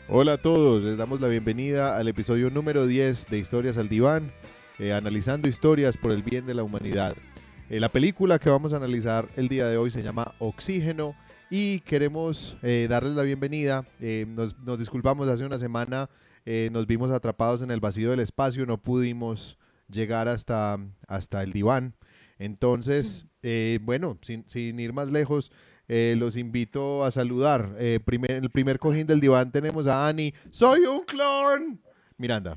Hola a todos, les damos la bienvenida al episodio número 10 de Historias al Diván, analizando historias por el bien de la humanidad. La película que vamos a analizar el día de hoy se llama Oxígeno y queremos darles la bienvenida. Nos disculpamos, hace una semana nos vimos atrapados en el vacío del espacio, no pudimos llegar hasta el diván. Entonces, bueno, sin ir más lejos, los invito a saludar. En el primer cojín del diván tenemos a Ani. ¡Soy un clon! Miranda.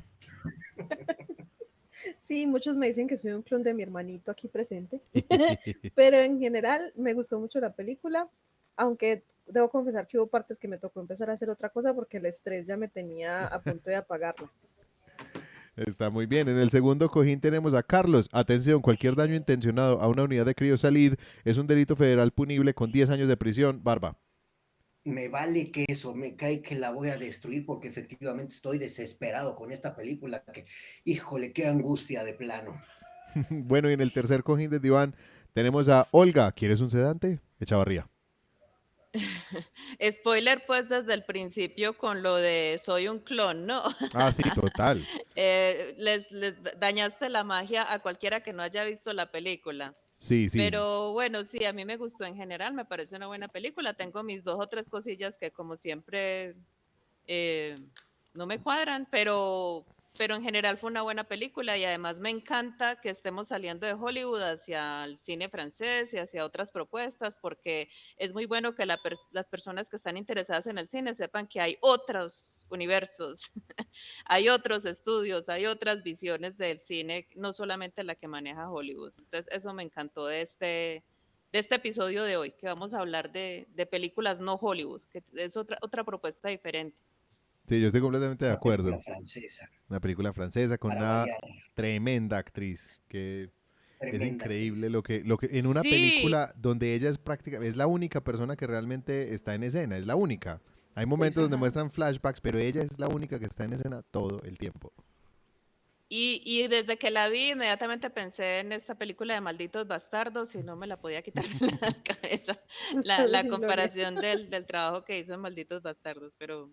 Sí, muchos me dicen que soy un clon de mi hermanito aquí presente, pero en general me gustó mucho la película, aunque debo confesar que hubo partes que me tocó empezar a hacer otra cosa porque el estrés ya me tenía a punto de apagarla. Está muy bien. En el segundo cojín tenemos a Carlos. Atención, cualquier daño intencionado a una unidad de criosalid es un delito federal punible con 10 años de prisión. Barba. Me vale que eso, me cae que la voy a destruir porque efectivamente estoy desesperado con esta película que, híjole, qué angustia de plano. Bueno, y en el tercer cojín del diván tenemos a Olga. ¿Quieres un sedante? Echavarría. Spoiler, pues desde el principio con lo de soy un clon, ¿no? Ah, sí, total. Les dañaste la magia a cualquiera que no haya visto la película. Sí, sí. Pero bueno, sí, a mí me gustó en general, me parece una buena película. Tengo mis dos o tres cosillas que como siempre eh, no me cuadran, pero en general fue una buena película y además me encanta que estemos saliendo de Hollywood hacia el cine francés y hacia otras propuestas, porque es muy bueno que las personas que están interesadas en el cine sepan que hay otros universos, hay otros estudios, hay otras visiones del cine, no solamente la que maneja Hollywood. Entonces, eso me encantó de este episodio de hoy, que vamos a hablar de películas no Hollywood, que es otra propuesta diferente. Sí, yo estoy completamente de Una película acuerdo. francesa, Una película francesa con para una variar, tremenda actriz que es tremenda increíble actriz. lo que en una Sí, película donde ella es prácticamente es la única persona que realmente está en escena, es la única. Hay momentos donde Exacto. ajá. muestran flashbacks, pero ella es la única que está en escena todo el tiempo. Y desde que la vi, inmediatamente pensé en esta película de Malditos Bastardos y no me la podía quitar de la cabeza. Bastardo La sin gloria. comparación del trabajo que hizo en Malditos Bastardos, pero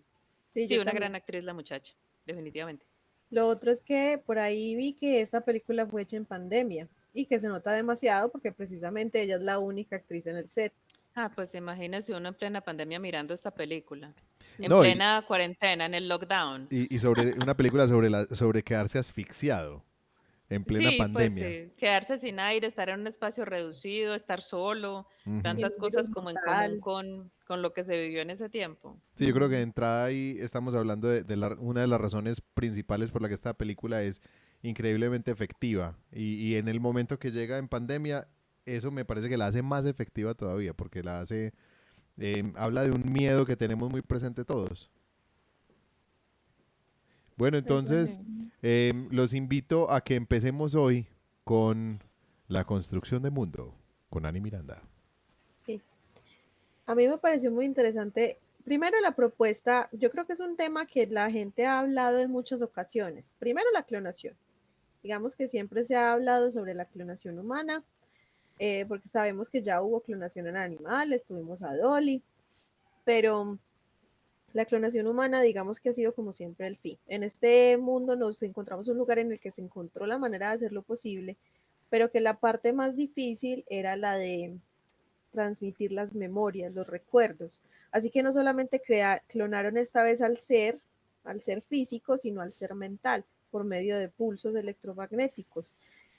Sí, sí, yo una también. gran actriz la muchacha, definitivamente. Lo otro es que por ahí vi que esta película fue hecha en pandemia y que se nota demasiado porque precisamente ella es la única actriz en el set. Ah, pues imagínese uno en plena pandemia mirando esta película, en No, plena cuarentena, en el lockdown. y sobre una película sobre quedarse asfixiado en plena Sí, pues pandemia. sí, quedarse sin aire, estar en un espacio reducido, estar solo, Ujú. El tantas cosas virus como en común mortal. con lo que se vivió en ese tiempo. Sí, yo creo que de Ujú. entrada ahí estamos hablando una de las razones principales por la que esta película es increíblemente efectiva. Y en el momento que llega en pandemia, eso me parece que la hace más efectiva todavía, porque habla de un miedo que tenemos muy presente todos. Bueno, Eso entonces sí. los invito a que empecemos hoy con la construcción de mundo, con Ani Miranda. Sí. A mí me pareció muy interesante. Primero la propuesta, yo creo que es un tema que la gente ha hablado en muchas ocasiones. Primero la clonación. Digamos que siempre se ha hablado sobre la clonación humana, porque sabemos que ya hubo clonación en animales, tuvimos a Dolly, pero la clonación humana, digamos que ha sido como siempre el fin. En este mundo nos encontramos un lugar en el que se encontró la manera de hacerlo posible, pero que la parte más difícil era la de transmitir las memorias, los recuerdos. Así que no solamente clonaron esta vez al ser físico, sino al ser mental, por medio de pulsos electromagnéticos.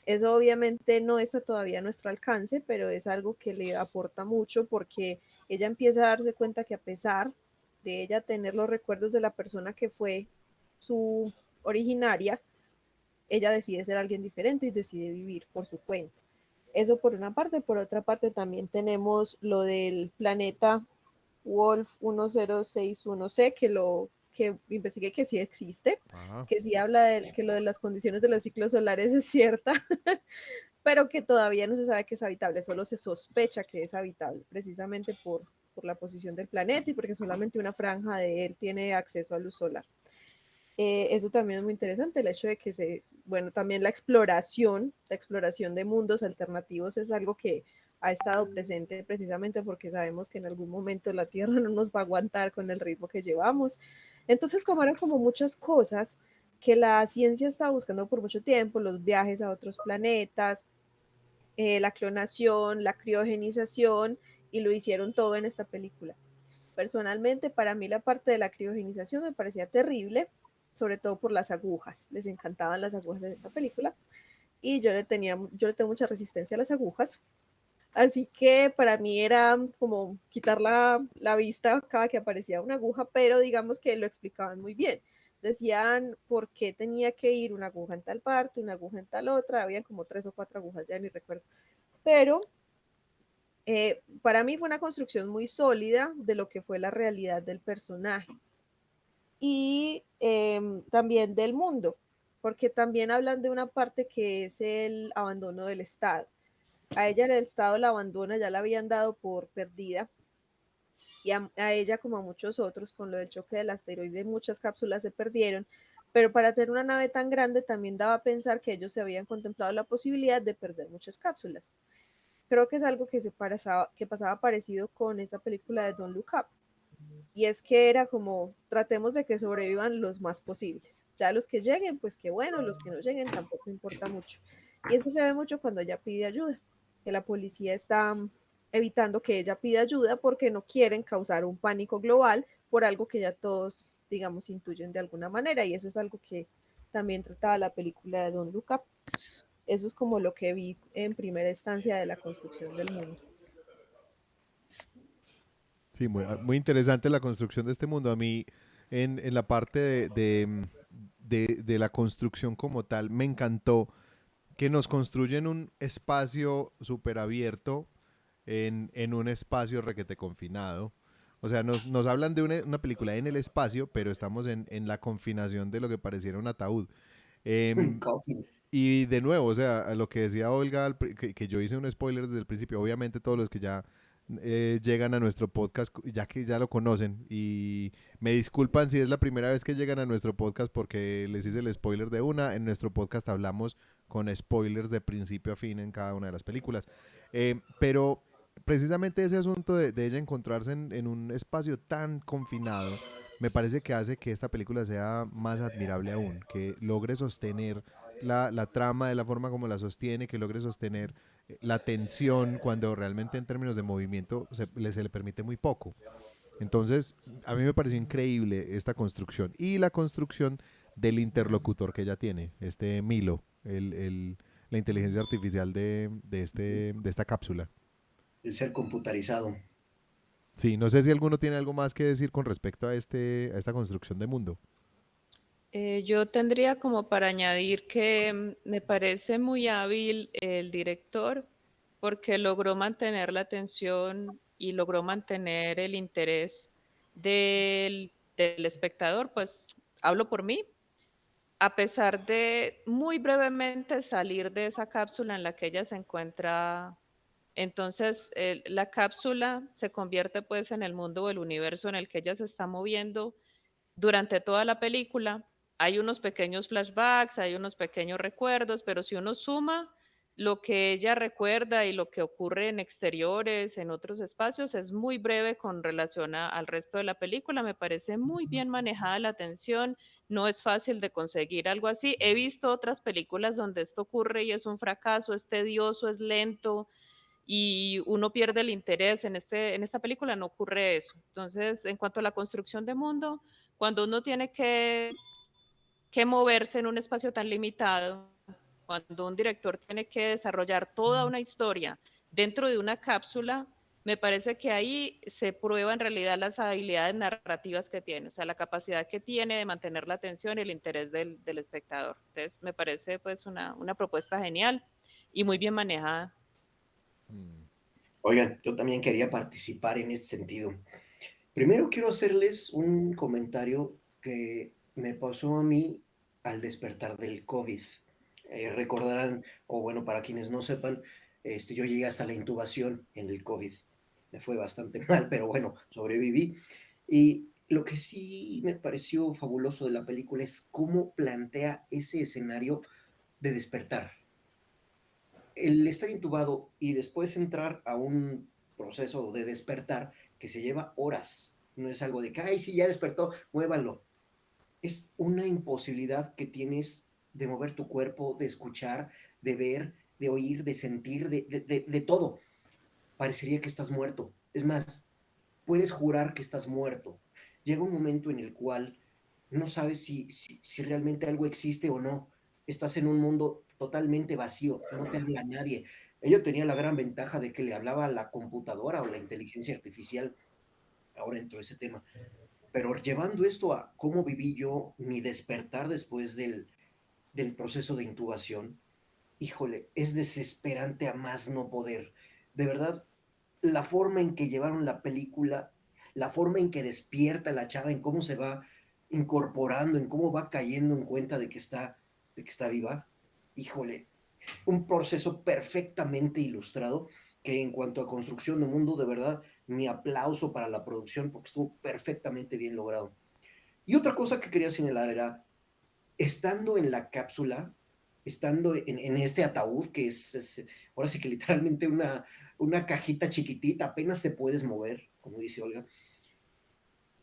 Eso obviamente no está todavía a nuestro alcance, pero es algo que le aporta mucho porque ella empieza a darse cuenta que a pesar de ella tener los recuerdos de la persona que fue su originaria, ella decide ser alguien diferente y decide vivir por su cuenta. Eso por una parte. Por otra parte también tenemos lo del planeta Wolf 1061C, que investigué que sí existe, Ajá. que sí habla de que lo de las condiciones de los ciclos solares es cierta, pero que todavía no se sabe que es habitable, solo se sospecha que es habitable, precisamente por la posición del planeta y porque solamente una franja de él tiene acceso a luz solar. Eso también es muy interesante, el hecho de que bueno, también la exploración de mundos alternativos es algo que ha estado presente precisamente porque sabemos que en algún momento la Tierra no nos va a aguantar con el ritmo que llevamos. Entonces, como eran como muchas cosas que la ciencia estaba buscando por mucho tiempo, los viajes a otros planetas, la clonación, la criogenización, y lo hicieron todo en esta película. Personalmente, para mí la parte de la criogenización me parecía terrible, sobre todo por las agujas. Les encantaban las agujas en esta película y yo le tengo mucha resistencia a las agujas. Así que para mí era como quitar la vista cada que aparecía una aguja, pero digamos que lo explicaban muy bien. Decían por qué tenía que ir una aguja en tal parte, una aguja en tal otra, habían como 3 o 4 agujas, ya ni recuerdo. Pero para mí fue una construcción muy sólida de lo que fue la realidad del personaje y también del mundo, porque también hablan de una parte que es el abandono del Estado. A ella el Estado la abandona, ya la habían dado por perdida, y a ella como a muchos otros con lo del choque del asteroide muchas cápsulas se perdieron, pero para tener una nave tan grande también daba a pensar que ellos se habían contemplado la posibilidad de perder muchas cápsulas. Creo que es algo que pasaba parecido con esta película de Don't Look Up, y es que era como tratemos de que sobrevivan los más posibles. Ya los que lleguen, pues qué bueno, los que no lleguen tampoco importa mucho. Y eso se ve mucho cuando ella pide ayuda, que la policía está evitando que ella pida ayuda porque no quieren causar un pánico global por algo que ya todos, digamos, intuyen de alguna manera. Y eso es algo que también trataba la película de Don't Look Up. Eso es como lo que vi en primera instancia de la construcción del mundo. Sí, muy interesante la construcción de este mundo. A mí, en la parte de la construcción como tal, me encantó que nos construyen un espacio súper abierto en un espacio requete confinado. O sea, nos hablan de una película en el espacio, pero estamos en la confinación de lo que pareciera un ataúd. Em, Coffin. y de nuevo, o sea, a lo que decía Olga, que yo hice un spoiler desde el principio, obviamente todos los que ya llegan a nuestro podcast, ya que ya lo conocen, y me disculpan si es la primera vez que llegan a nuestro podcast porque les hice el spoiler de una, en nuestro podcast hablamos con spoilers de principio a fin en cada una de las películas. Pero precisamente ese asunto de ella encontrarse en un espacio tan confinado, me parece que hace que esta película sea más admirable aún, que logre sostener la trama de la forma como la sostiene, que logre sostener la tensión cuando realmente en términos de movimiento se le permite muy poco. Entonces, a mí me pareció increíble esta construcción y la construcción del interlocutor que ella tiene, este Milo, la inteligencia artificial de esta cápsula. El ser computarizado. Sí, no sé si alguno tiene algo más que decir con respecto a esta construcción de mundo. Yo tendría como para añadir que me parece muy hábil el director porque logró mantener la atención y logró mantener el interés del espectador, pues hablo por mí, a pesar de muy brevemente salir de esa cápsula en la que ella se encuentra. Entonces, la cápsula se convierte pues en el mundo o el universo en el que ella se está moviendo durante toda la película. Hay unos pequeños flashbacks, hay unos pequeños recuerdos, pero si uno suma lo que ella recuerda y lo que ocurre en exteriores, en otros espacios, es muy breve con relación al resto de la película. Me parece muy bien manejada la atención, no es fácil de conseguir algo así. He visto otras películas donde esto ocurre y es un fracaso, es tedioso, es lento y uno pierde el interés. En esta película no ocurre eso. Entonces, en cuanto a la construcción de mundo, cuando uno tiene que moverse en un espacio tan limitado, cuando un director tiene que desarrollar toda una historia dentro de una cápsula, me parece que ahí se prueba en realidad las habilidades narrativas que tiene, o sea, la capacidad que tiene de mantener la atención y el interés del espectador. Entonces, me parece pues una propuesta genial y muy bien manejada. Mm. Oigan, yo también quería participar en este sentido. Primero quiero hacerles un comentario que me pasó a mí al despertar del COVID. Recordarán, o bueno, para quienes no sepan, yo llegué hasta la intubación en el COVID. Me fue bastante mal, pero bueno, sobreviví. Y lo que sí me pareció fabuloso de la película es cómo plantea ese escenario de despertar. El estar intubado y después entrar a un proceso de despertar que se lleva horas. No es algo de que, ay, sí, ya despertó, muévanlo. es una imposibilidad que tienes de mover tu cuerpo, de escuchar, de ver, de oír, de sentir, de todo. Parecería que estás muerto. Es más, puedes jurar que estás muerto. Llega un momento en el cual no sabes si realmente algo existe o no. Estás en un mundo totalmente vacío, no te habla nadie. Ella tenía la gran ventaja de que le hablaba a la computadora o la inteligencia artificial. Ahora entro a ese tema. Pero llevando esto a cómo viví yo mi despertar después del proceso de intubación, híjole, es desesperante a más no poder. De verdad, la forma en que llevaron la película, la forma en que despierta la chava, en cómo se va incorporando, en cómo va cayendo en cuenta de que está viva, híjole, un proceso perfectamente ilustrado que en cuanto a construcción de mundo, de verdad, mi aplauso para la producción porque estuvo perfectamente bien logrado. Y otra cosa que quería señalar era, estando en la cápsula, estando en este ataúd, que ahora sí que literalmente una cajita chiquitita, apenas te puedes mover, como dice Olga,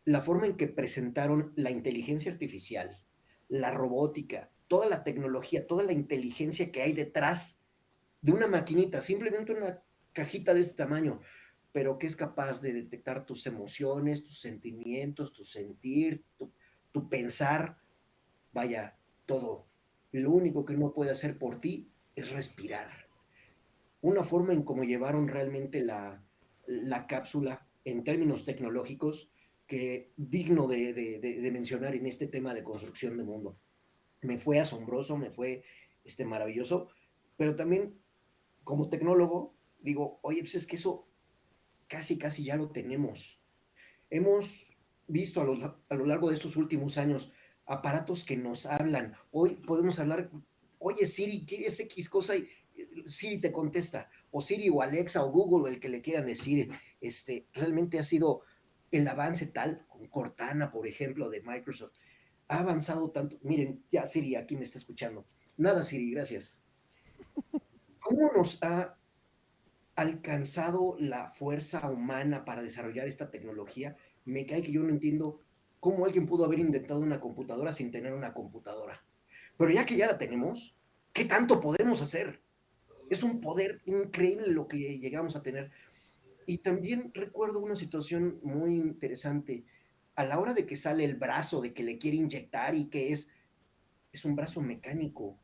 la forma en que presentaron la inteligencia artificial, la robótica, toda la tecnología, toda la inteligencia que hay detrás de una maquinita, simplemente una cajita de este tamaño, pero que es capaz de detectar tus emociones, tus sentimientos, tu sentir, tu pensar, vaya, todo. Lo único que no puede hacer por ti es respirar. Una forma en cómo llevaron realmente la cápsula en términos tecnológicos que digno de mencionar en este tema de construcción de mundo. Me fue asombroso, me fue maravilloso, pero también como tecnólogo digo, oye, pues es que eso casi ya lo tenemos. Hemos visto a lo largo de estos últimos años aparatos que nos hablan. Hoy podemos hablar, oye Siri, ¿quieres X cosa? Y Siri te contesta, o Siri o Alexa o Google, o el que le quieran decir. Realmente ha sido el avance tal, con Cortana, por ejemplo, de Microsoft, ha avanzado tanto. Miren, ya Siri aquí me está escuchando. Nada, Siri, gracias. ¿Cómo nos ha alcanzado la fuerza humana para desarrollar esta tecnología? Me cae que yo no entiendo cómo alguien pudo haber inventado una computadora sin tener una computadora. Pero ya que ya la tenemos, ¿qué tanto podemos hacer? Es un poder increíble lo que llegamos a tener. Y también recuerdo una situación muy interesante. A la hora de que sale el brazo, de que le quiere inyectar y que es un brazo mecánico,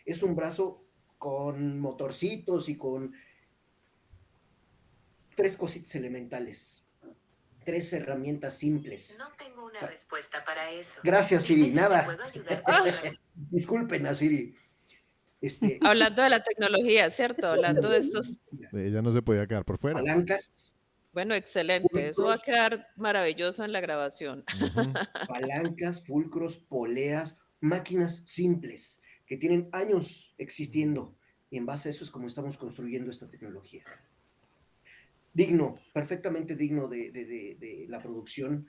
es un brazo con motorcitos y con tres cositas elementales, tres herramientas simples. No tengo una respuesta para eso. Gracias, Siri. Dime si te Nada. puedo ayudar con Ah, otra. Disculpen a Siri. hablando de la tecnología, ¿cierto? Hablando de estos, Ella no se podía quedar por fuera. Palancas, bueno, excelente. Eso va a fulcros, quedar maravilloso en la grabación. Ujú. palancas, fulcros, poleas, máquinas simples que tienen años existiendo. Y en base a eso es como estamos construyendo esta tecnología. Digno, perfectamente digno de la producción.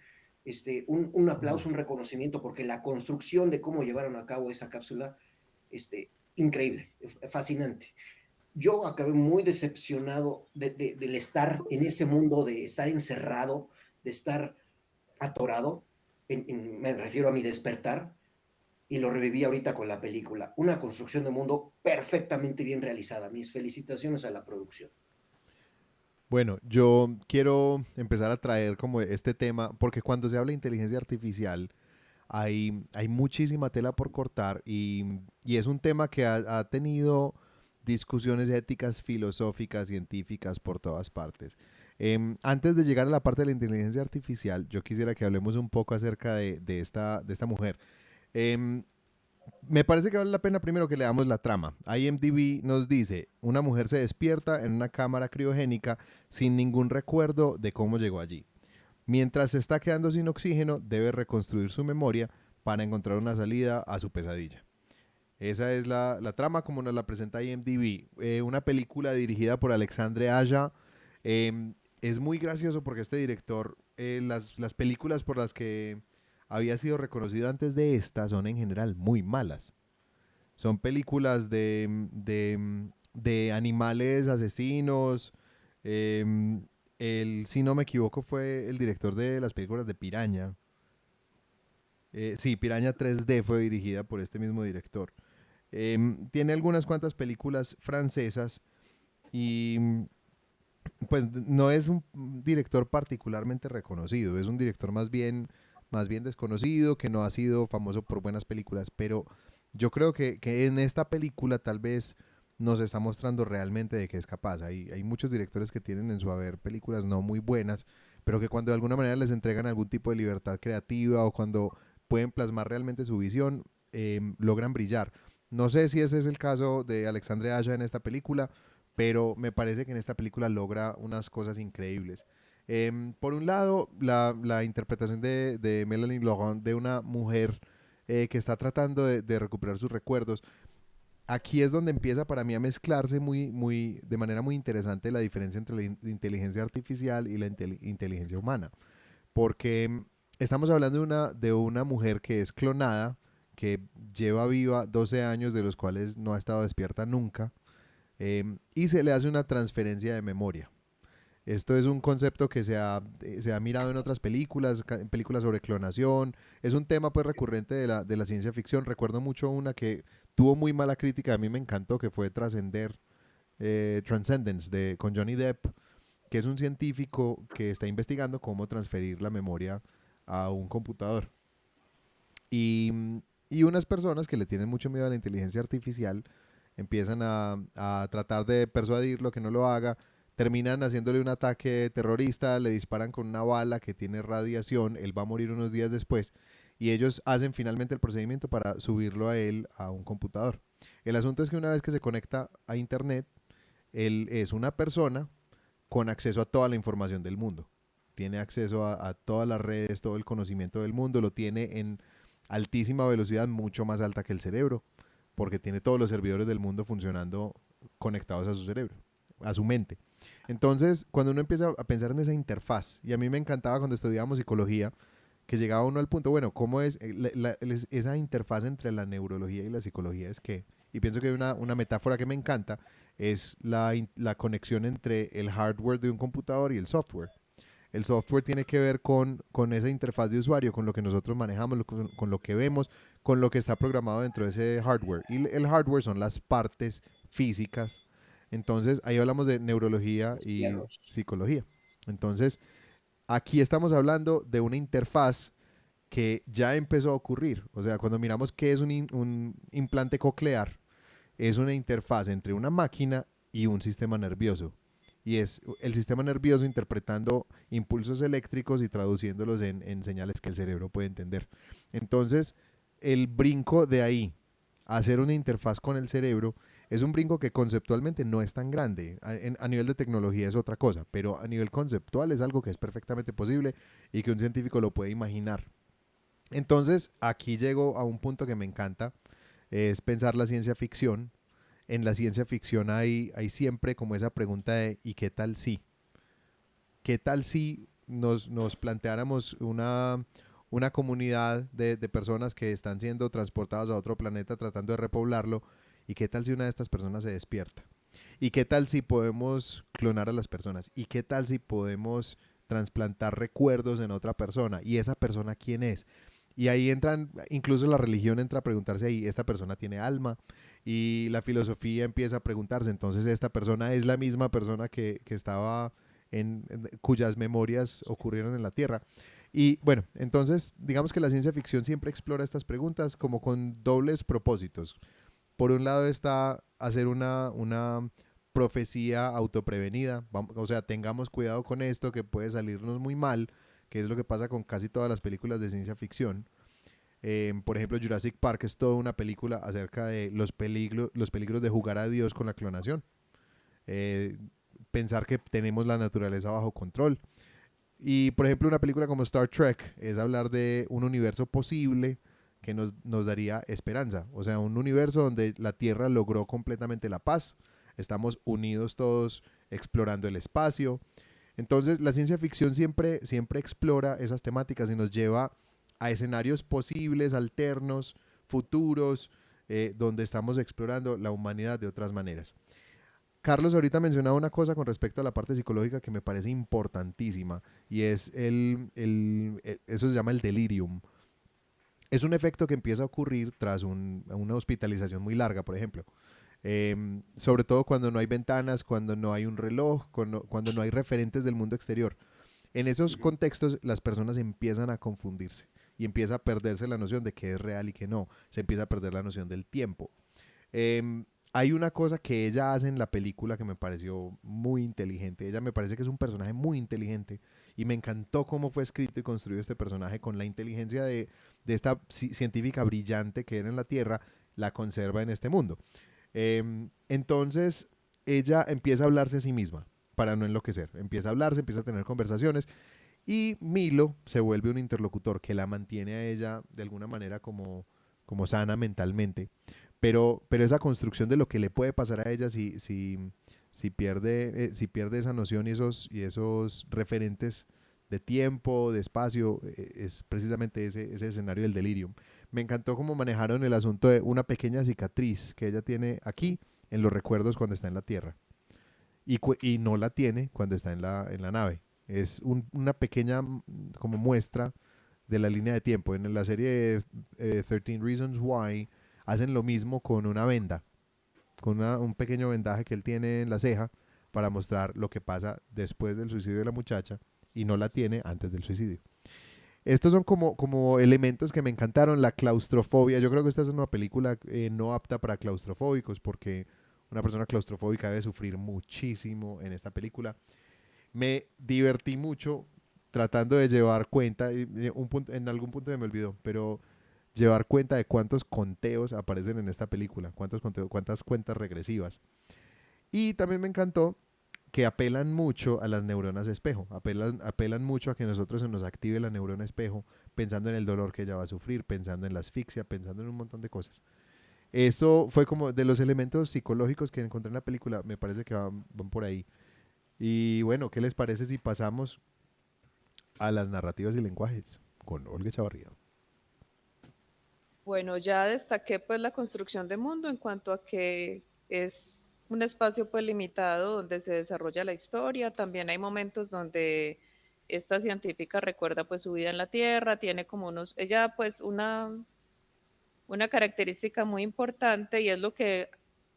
Un aplauso, un reconocimiento, porque la construcción de cómo llevaron a cabo esa cápsula, increíble, fascinante. Yo acabé muy decepcionado del estar en ese mundo, de estar encerrado, de estar atorado, me refiero a mi despertar, y lo reviví ahorita con la película. Una construcción de mundo perfectamente bien realizada. Mis felicitaciones a la producción. Bueno, yo quiero empezar a traer como este tema, porque cuando se habla de inteligencia artificial, hay muchísima tela por cortar y es un tema que ha tenido discusiones éticas, filosóficas, científicas por todas partes. Antes de llegar a la parte de la inteligencia artificial, yo quisiera que hablemos un poco acerca de esta mujer. Em, Me parece que vale la pena primero que le damos la trama. IMDb nos dice, una mujer se despierta en una cámara criogénica sin ningún recuerdo de cómo llegó allí. Mientras se está quedando sin oxígeno, debe reconstruir su memoria para encontrar una salida a su pesadilla. Esa es la trama como nos la presenta IMDb. Una película dirigida por Alexandre Aja. Es muy gracioso porque este director, las películas por las que había sido reconocido antes de esta son en general muy malas. Son películas de animales asesinos. Si no me equivoco, fue el director de las películas de Piraña. Sí, Piraña 3D fue dirigida por este mismo director. Tiene algunas cuantas películas francesas y pues no es un director particularmente reconocido, es un director más bien desconocido, que no ha sido famoso por buenas películas, pero yo creo que en esta película tal vez nos está mostrando realmente de qué es capaz. Hay muchos directores que tienen en su haber películas no muy buenas, pero que cuando de alguna manera les entregan algún tipo de libertad creativa o cuando pueden plasmar realmente su visión, logran brillar. No sé si ese es el caso de Alexandre Aja en esta película, pero me parece que en esta película logra unas cosas increíbles. Por un lado, la interpretación de Melanie Laurent de una mujer que está tratando de recuperar sus recuerdos. Aquí es donde empieza para mí a mezclarse de manera muy interesante la diferencia entre la inteligencia artificial y la inteligencia humana. Porque estamos hablando de una mujer que es clonada, que lleva viva 12 años, de los cuales no ha estado despierta nunca, y se le hace una transferencia de memoria. Esto es un concepto que se ha mirado en otras películas, en películas sobre clonación. Es un tema pues recurrente de la ciencia ficción. Recuerdo mucho una que tuvo muy mala crítica, a mí me encantó, que fue Transcendence, con Johnny Depp, que es un científico que está investigando cómo transferir la memoria a un computador. Y unas personas que le tienen mucho miedo a la inteligencia artificial empiezan a tratar de persuadirlo que no lo haga, terminan haciéndole un ataque terrorista, le disparan con una bala que tiene radiación, él va a morir unos días después y ellos hacen finalmente el procedimiento para subirlo a él a un computador. El asunto es que una vez que se conecta a internet, él es una persona con acceso a toda la información del mundo. Tiene acceso a todas las redes, todo el conocimiento del mundo, lo tiene en altísima velocidad, mucho más alta que el cerebro, porque tiene todos los servidores del mundo funcionando conectados a su cerebro, a su mente. Entonces, cuando uno empieza a pensar en esa interfaz, y a mí me encantaba cuando estudiábamos psicología, que llegaba uno al punto, bueno, ¿cómo es esa interfaz entre la neurología y la psicología? Es que, y pienso que hay una metáfora que me encanta, es la conexión entre el hardware de un computador y el software. El software tiene que ver con esa interfaz de usuario, con lo que nosotros manejamos, con lo que vemos, con lo que está programado dentro de ese hardware. Y el hardware son las partes físicas. Entonces, ahí hablamos de neurología y Cielos. psicología. Entonces, aquí estamos hablando de una interfaz que ya empezó a ocurrir. O sea, cuando miramos qué es un implante coclear, es una interfaz entre una máquina y un sistema nervioso. Y es el sistema nervioso interpretando impulsos eléctricos y traduciéndolos en señales que el cerebro puede entender. Entonces, el brinco de ahí a hacer una interfaz con el cerebro es un brinco que conceptualmente no es tan grande. A nivel de tecnología es otra cosa, pero a nivel conceptual es algo que es perfectamente posible y que un científico lo puede imaginar. Entonces, aquí llego a un punto que me encanta, es pensar la ciencia ficción. En la ciencia ficción hay siempre como esa pregunta de ¿y qué tal si? ¿Qué tal si nos planteáramos una comunidad de personas que están siendo transportadas a otro planeta tratando de repoblarlo? ¿Y qué tal si una de estas personas se despierta? ¿Y qué tal si podemos clonar a las personas? ¿Y qué tal si podemos trasplantar recuerdos en otra persona? ¿Y esa persona quién es? Y ahí incluso la religión entra a preguntarse ahí, ¿esta persona tiene alma? Y la filosofía empieza a preguntarse, entonces esta persona es la misma persona que estaba cuyas memorias ocurrieron en la Tierra. Y bueno, entonces digamos que la ciencia ficción siempre explora estas preguntas como con dobles propósitos. Por un lado está hacer una profecía autoprevenida, o sea, tengamos cuidado con esto que puede salirnos muy mal, que es lo que pasa con casi todas las películas de ciencia ficción. Por ejemplo, Jurassic Park es toda una película acerca de los peligros de jugar a Dios con la clonación. Eh, Pensar que tenemos la naturaleza bajo control. Y, por ejemplo, una película como Star Trek es hablar de un universo posible que nos daría esperanza. O sea, un universo donde la Tierra logró completamente la paz. Estamos unidos todos explorando el espacio. Entonces, la ciencia ficción siempre explora esas temáticas y nos lleva a escenarios posibles, alternos, futuros, donde estamos explorando la humanidad de otras maneras. Carlos ahorita mencionaba una cosa con respecto a la parte psicológica que me parece importantísima y es eso se llama el delirium. es un efecto que empieza a ocurrir tras una hospitalización muy larga, por ejemplo. Sobre todo cuando no hay ventanas, cuando no hay un reloj, cuando no hay referentes del mundo exterior. En esos Ujú. contextos las personas empiezan a confundirse y empieza a perderse la noción de qué es real y qué no. Se empieza a perder la noción del tiempo. Hay una cosa que ella hace en la película que me pareció muy inteligente. Ella me parece que es un personaje muy inteligente y me encantó cómo fue escrito y construido este personaje con la inteligencia de esta científica brillante que era en la Tierra, la conserva en este mundo. Entonces ella empieza a hablarse a sí misma para no enloquecer. Empieza a hablarse, empieza a tener conversaciones y Milo se vuelve un interlocutor que la mantiene a ella de alguna manera como sana mentalmente. Pero esa construcción de lo que le puede pasar a ella si pierde esa noción y esos referentes de tiempo, de espacio, es precisamente ese escenario del delirium. Me encantó cómo manejaron el asunto de una pequeña cicatriz que ella tiene aquí en los recuerdos cuando está en la Tierra y no la tiene cuando está en la nave. Es una pequeña como muestra de la línea de tiempo. En la serie 13 Reasons Why hacen lo mismo con una venda, con un pequeño vendaje que él tiene en la ceja para mostrar lo que pasa después del suicidio de la muchacha y no la tiene antes del suicidio. Estos son como elementos que me encantaron. La claustrofobia. Yo creo que esta es una película no apta para claustrofóbicos porque una persona claustrofóbica debe sufrir muchísimo en esta película. Me divertí mucho tratando de llevar cuenta, en algún punto me olvidó, pero llevar cuenta de cuántos conteos aparecen en esta película, cuántas cuentas regresivas. Y también me encantó que apelan mucho a las neuronas espejo, apelan mucho a que nosotros se nos active la neurona espejo, pensando en el dolor que ella va a sufrir, pensando en la asfixia, pensando en un montón de cosas. Esto fue como de los elementos psicológicos que encontré en la película, me parece que van por ahí. Y bueno, ¿qué les parece si pasamos a las narrativas y lenguajes con Olga Chavarría? Bueno, ya destaqué pues la construcción de mundo en cuanto a que es un espacio pues limitado donde se desarrolla la historia. También hay momentos donde esta científica recuerda pues su vida en la Tierra, tiene como ella pues una característica muy importante y es lo que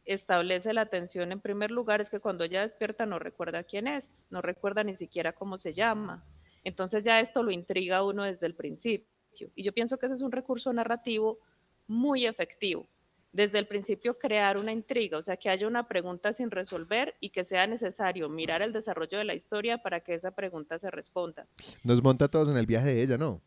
establece la atención en primer lugar, es que cuando ella despierta no recuerda quién es, no recuerda ni siquiera cómo se llama. Entonces ya esto lo intriga a uno desde el principio. Y yo pienso que ese es un recurso narrativo muy efectivo. Desde el principio crear una intriga, o sea, que haya una pregunta sin resolver y que sea necesario mirar el desarrollo de la historia para que esa pregunta se responda. Nos monta a todos en el viaje de ella, ¿no?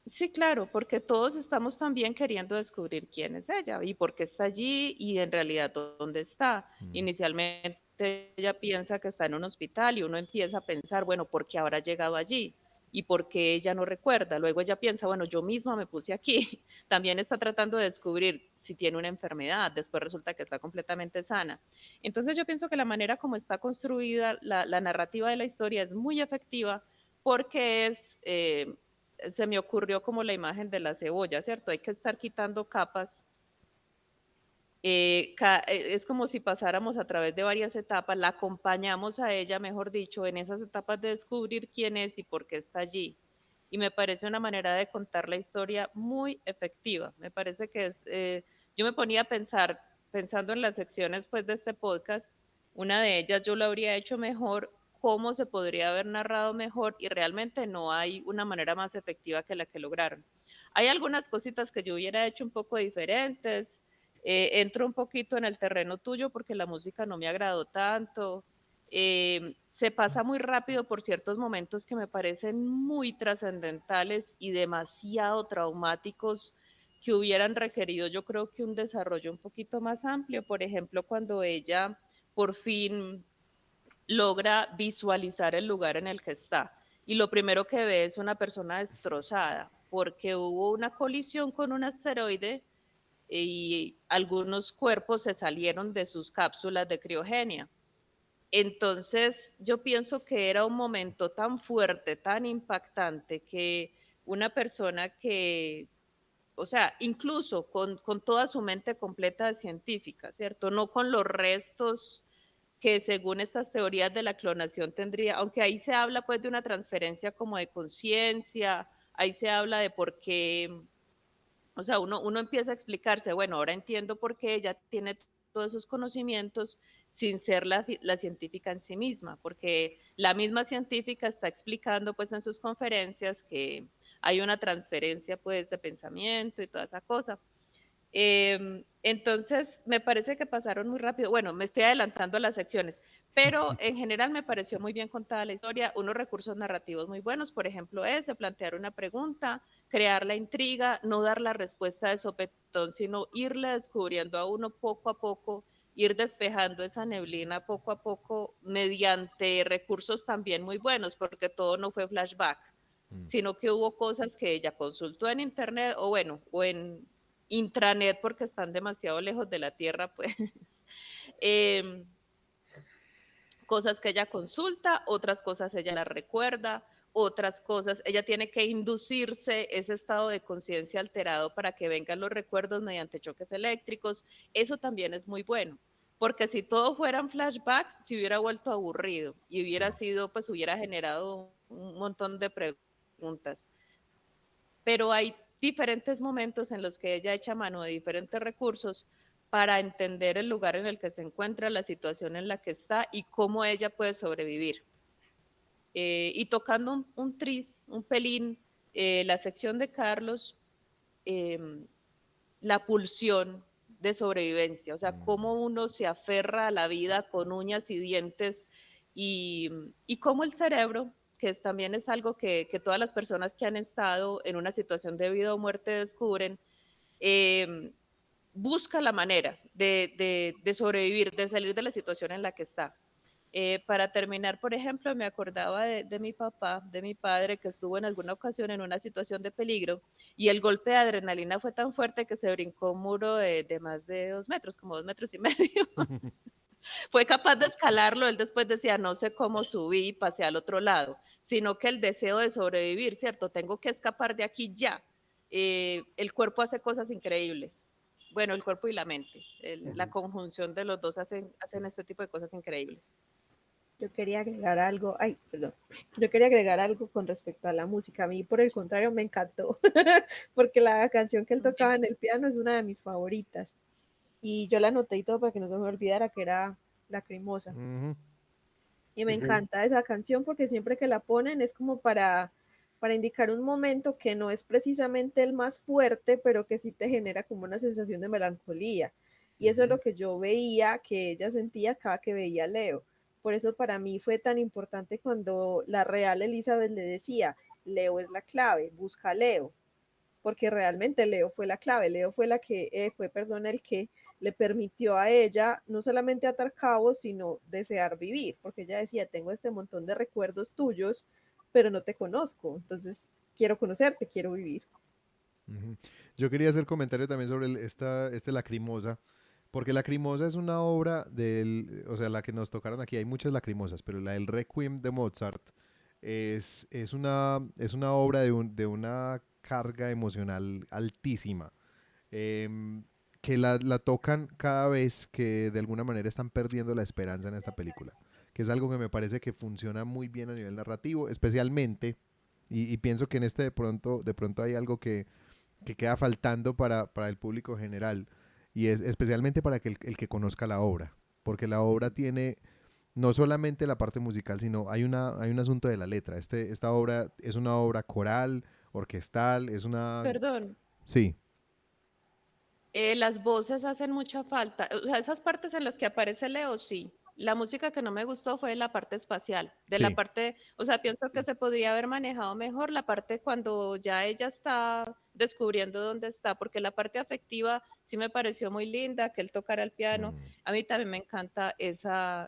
Sí, claro, porque todos estamos también queriendo descubrir quién es ella y por qué está allí y en realidad dónde está. Mm. Inicialmente ella piensa que está en un hospital y uno empieza a pensar, bueno, ¿por qué habrá llegado allí? ¿Y por qué ella no recuerda? Luego ella piensa, bueno, yo misma me puse aquí. También está tratando de descubrir si tiene una enfermedad, después resulta que está completamente sana. Entonces yo pienso que la manera como está construida la narrativa de la historia es muy efectiva porque se me ocurrió como la imagen de la cebolla, ¿cierto? Hay que estar quitando capas. Es como si pasáramos a través de varias etapas, la acompañamos a ella, mejor dicho, en esas etapas de descubrir quién es y por qué está allí. Y me parece una manera de contar la historia muy efectiva. Me parece que yo me ponía a pensar, pensando en las secciones pues de este podcast, una de ellas yo lo habría hecho mejor, cómo se podría haber narrado mejor y realmente no hay una manera más efectiva que la que lograron. Hay algunas cositas que yo hubiera hecho un poco diferentes. Entro un poquito en el terreno tuyo porque la música no me agradó tanto. Se pasa muy rápido por ciertos momentos que me parecen muy trascendentales y demasiado traumáticos que hubieran requerido yo creo que un desarrollo un poquito más amplio. Por ejemplo, cuando ella por fin logra visualizar el lugar en el que está y lo primero que ve es una persona destrozada porque hubo una colisión con un asteroide y algunos cuerpos se salieron de sus cápsulas de criogenia. Entonces, yo pienso que era un momento tan fuerte, tan impactante, que una persona que, o sea, incluso con toda su mente completa de científica, ¿cierto? No con los restos que según estas teorías de la clonación tendría, aunque ahí se habla pues de una transferencia como de conciencia, ahí se habla de por qué O sea, uno empieza a explicarse, bueno, ahora entiendo por qué ella tiene todos esos conocimientos sin ser la científica en sí misma, porque la misma científica está explicando pues en sus conferencias que hay una transferencia pues de pensamiento y toda esa cosa. Entonces, me parece que pasaron muy rápido. Bueno, me estoy adelantando a las secciones, pero en general me pareció muy bien contada la historia, unos recursos narrativos muy buenos, por ejemplo, ese, plantear una pregunta, crear la intriga, no dar la respuesta de sopetón, sino irle descubriendo a uno poco a poco, ir despejando esa neblina poco a poco mediante recursos también muy buenos, porque todo no fue flashback, Mm. sino que hubo cosas que ella consultó en internet o bueno, o en intranet porque están demasiado lejos de la Tierra, pues. Eh, cosas que ella consulta, otras cosas ella las recuerda, otras cosas, ella tiene que inducirse ese estado de conciencia alterado para que vengan los recuerdos mediante choques eléctricos. Eso también es muy bueno, porque si todo fueran flashbacks, se hubiera vuelto aburrido y hubiera Sí. sido, pues hubiera generado un montón de preguntas. Pero hay diferentes momentos en los que ella echa mano de diferentes recursos para entender el lugar en el que se encuentra, la situación en la que está y cómo ella puede sobrevivir. Y tocando tris, un pelín, la sección de Carlos, eh, la pulsión de sobrevivencia, o sea, Mm. cómo uno se aferra a la vida con uñas y dientes y cómo el cerebro, que también es algo que todas las personas que han estado en una situación de vida o muerte descubren, eh, busca la manera de sobrevivir, de salir de la situación en la que está. Para terminar, por ejemplo, me acordaba de mi papá, de mi padre, que estuvo en alguna ocasión en una situación de peligro y el golpe de adrenalina fue tan fuerte que se brincó un muro de más de 2 metros, como 2 metros y medio. Fue capaz de escalarlo, él después decía, no sé cómo subí y pasé al otro lado, sino que el deseo de sobrevivir, ¿cierto? Tengo que escapar de aquí ya. El cuerpo hace cosas increíbles. Bueno, el cuerpo y la mente, la conjunción de los dos hacen este tipo de cosas increíbles. Yo quería agregar algo, ay, perdón, yo quería agregar algo con respecto a la música. A mí, por el contrario, me encantó, porque la canción que él tocaba en el piano es una de mis favoritas. Y yo la anoté y todo para que no se me olvidara que era Lacrimosa. Ujú. Y me Ujú. encanta esa canción porque siempre que la ponen es como para indicar un momento que no es precisamente el más fuerte, pero que sí te genera como una sensación de melancolía. Y eso es Ujú. lo que yo veía que ella sentía cada que veía a Leo. Por eso para mí fue tan importante cuando la real Elizabeth le decía, Leo es la clave, busca a Leo, porque realmente Leo fue la clave, Leo fue la que fue, perdón, el que le permitió a ella no solamente atar cabos, sino desear vivir, porque ella decía, tengo este montón de recuerdos tuyos, pero no te conozco, entonces quiero conocerte, quiero vivir. Ujú. Yo quería hacer comentario también sobre este Lacrimosa, porque Lacrimosa es una obra o sea, la que nos tocaron aquí, hay muchas lacrimosas, pero la del Requiem de Mozart es una obra de una carga emocional altísima, em, que la tocan cada vez que de alguna manera están perdiendo la esperanza en esta película, que es algo que me parece que funciona muy bien a nivel narrativo, especialmente, y pienso que en este de pronto hay algo que queda faltando para el público general y es especialmente para que el que conozca la obra, porque la obra tiene no solamente la parte musical, sino hay un asunto de la letra. Esta obra es una obra coral, orquestal, es una... Perdón, Sí, las voces hacen mucha falta. O sea, esas partes en las que aparece Leo, sí. La música que no me gustó fue la parte espacial, de la sí. parte, o sea, pienso que se podría haber manejado mejor la parte cuando ya ella está descubriendo dónde está, porque la parte afectiva sí me pareció muy linda, que él tocara el piano. Mm, A mí también me encanta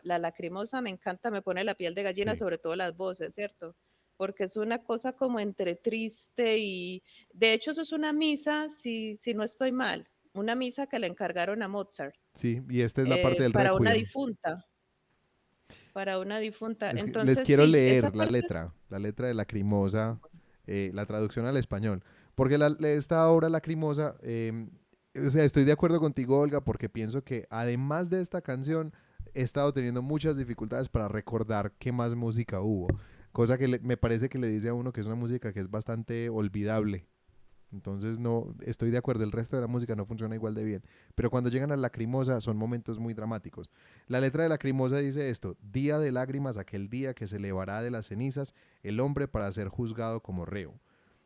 la lacrimosa, me encanta, me pone la piel de gallina, sí. sobre todo las voces, ¿cierto? Porque es una cosa como entre triste y, de hecho, eso es una misa, si no estoy mal, una misa que le encargaron a Mozart Sí, y esta es la parte del para una Requiem. difunta, para una difunta. Es que les Entonces, quiero sí, esa leer parte, la letra de Lacrimosa, la traducción al español, porque esta obra Lacrimosa, o sea, estoy de acuerdo contigo, Olga, porque pienso que además de esta canción, he estado teniendo muchas dificultades para recordar qué más música hubo, cosa que me parece que le dice a uno que es una música que es bastante olvidable. Entonces no estoy de acuerdo, el resto de la música no funciona igual de bien. Pero cuando llegan a Lacrimosa son momentos muy dramáticos. La letra de Lacrimosa dice esto: día de lágrimas, aquel día que se elevará de las cenizas el hombre para ser juzgado como reo.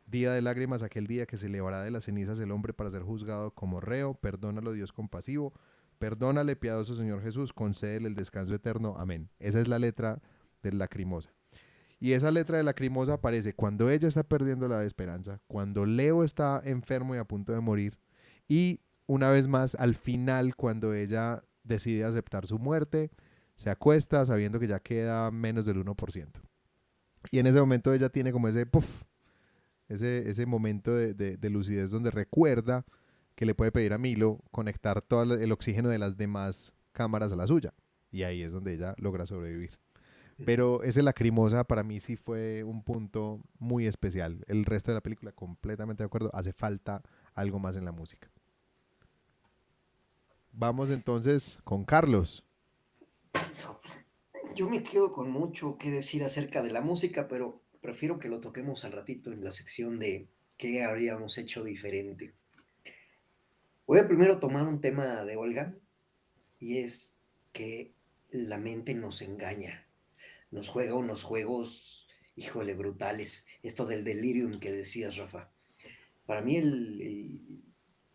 Día de lágrimas, aquel día que se elevará de las cenizas el hombre para ser juzgado como reo. Perdónalo, Dios compasivo. Perdónale, piadoso Señor Jesús. Concédele el descanso eterno. Amén. Esa es la letra de Lacrimosa. Y esa letra de Lacrimosa aparece cuando ella está perdiendo la esperanza, cuando Leo está enfermo y a punto de morir, y una vez más al final cuando ella decide aceptar su muerte, se acuesta sabiendo que ya queda menos del 1%. Y en ese momento ella tiene como ese puff, ese momento de lucidez donde recuerda que le puede pedir a Milo conectar todo el oxígeno de las demás cámaras a la suya. Y ahí es donde ella logra sobrevivir. Pero ese Lacrimosa para mí sí fue un punto muy especial. El resto de la película, completamente de acuerdo, hace falta algo más en la música. Vamos entonces con Carlos. Yo me quedo con mucho que decir acerca de la música, pero prefiero que lo toquemos al ratito en la sección de qué habríamos hecho diferente. Voy a primero tomar un tema de Olga, y es que la mente nos engaña, nos juega unos juegos, híjole, brutales. Esto del delirium que decías, Rafa. Para mí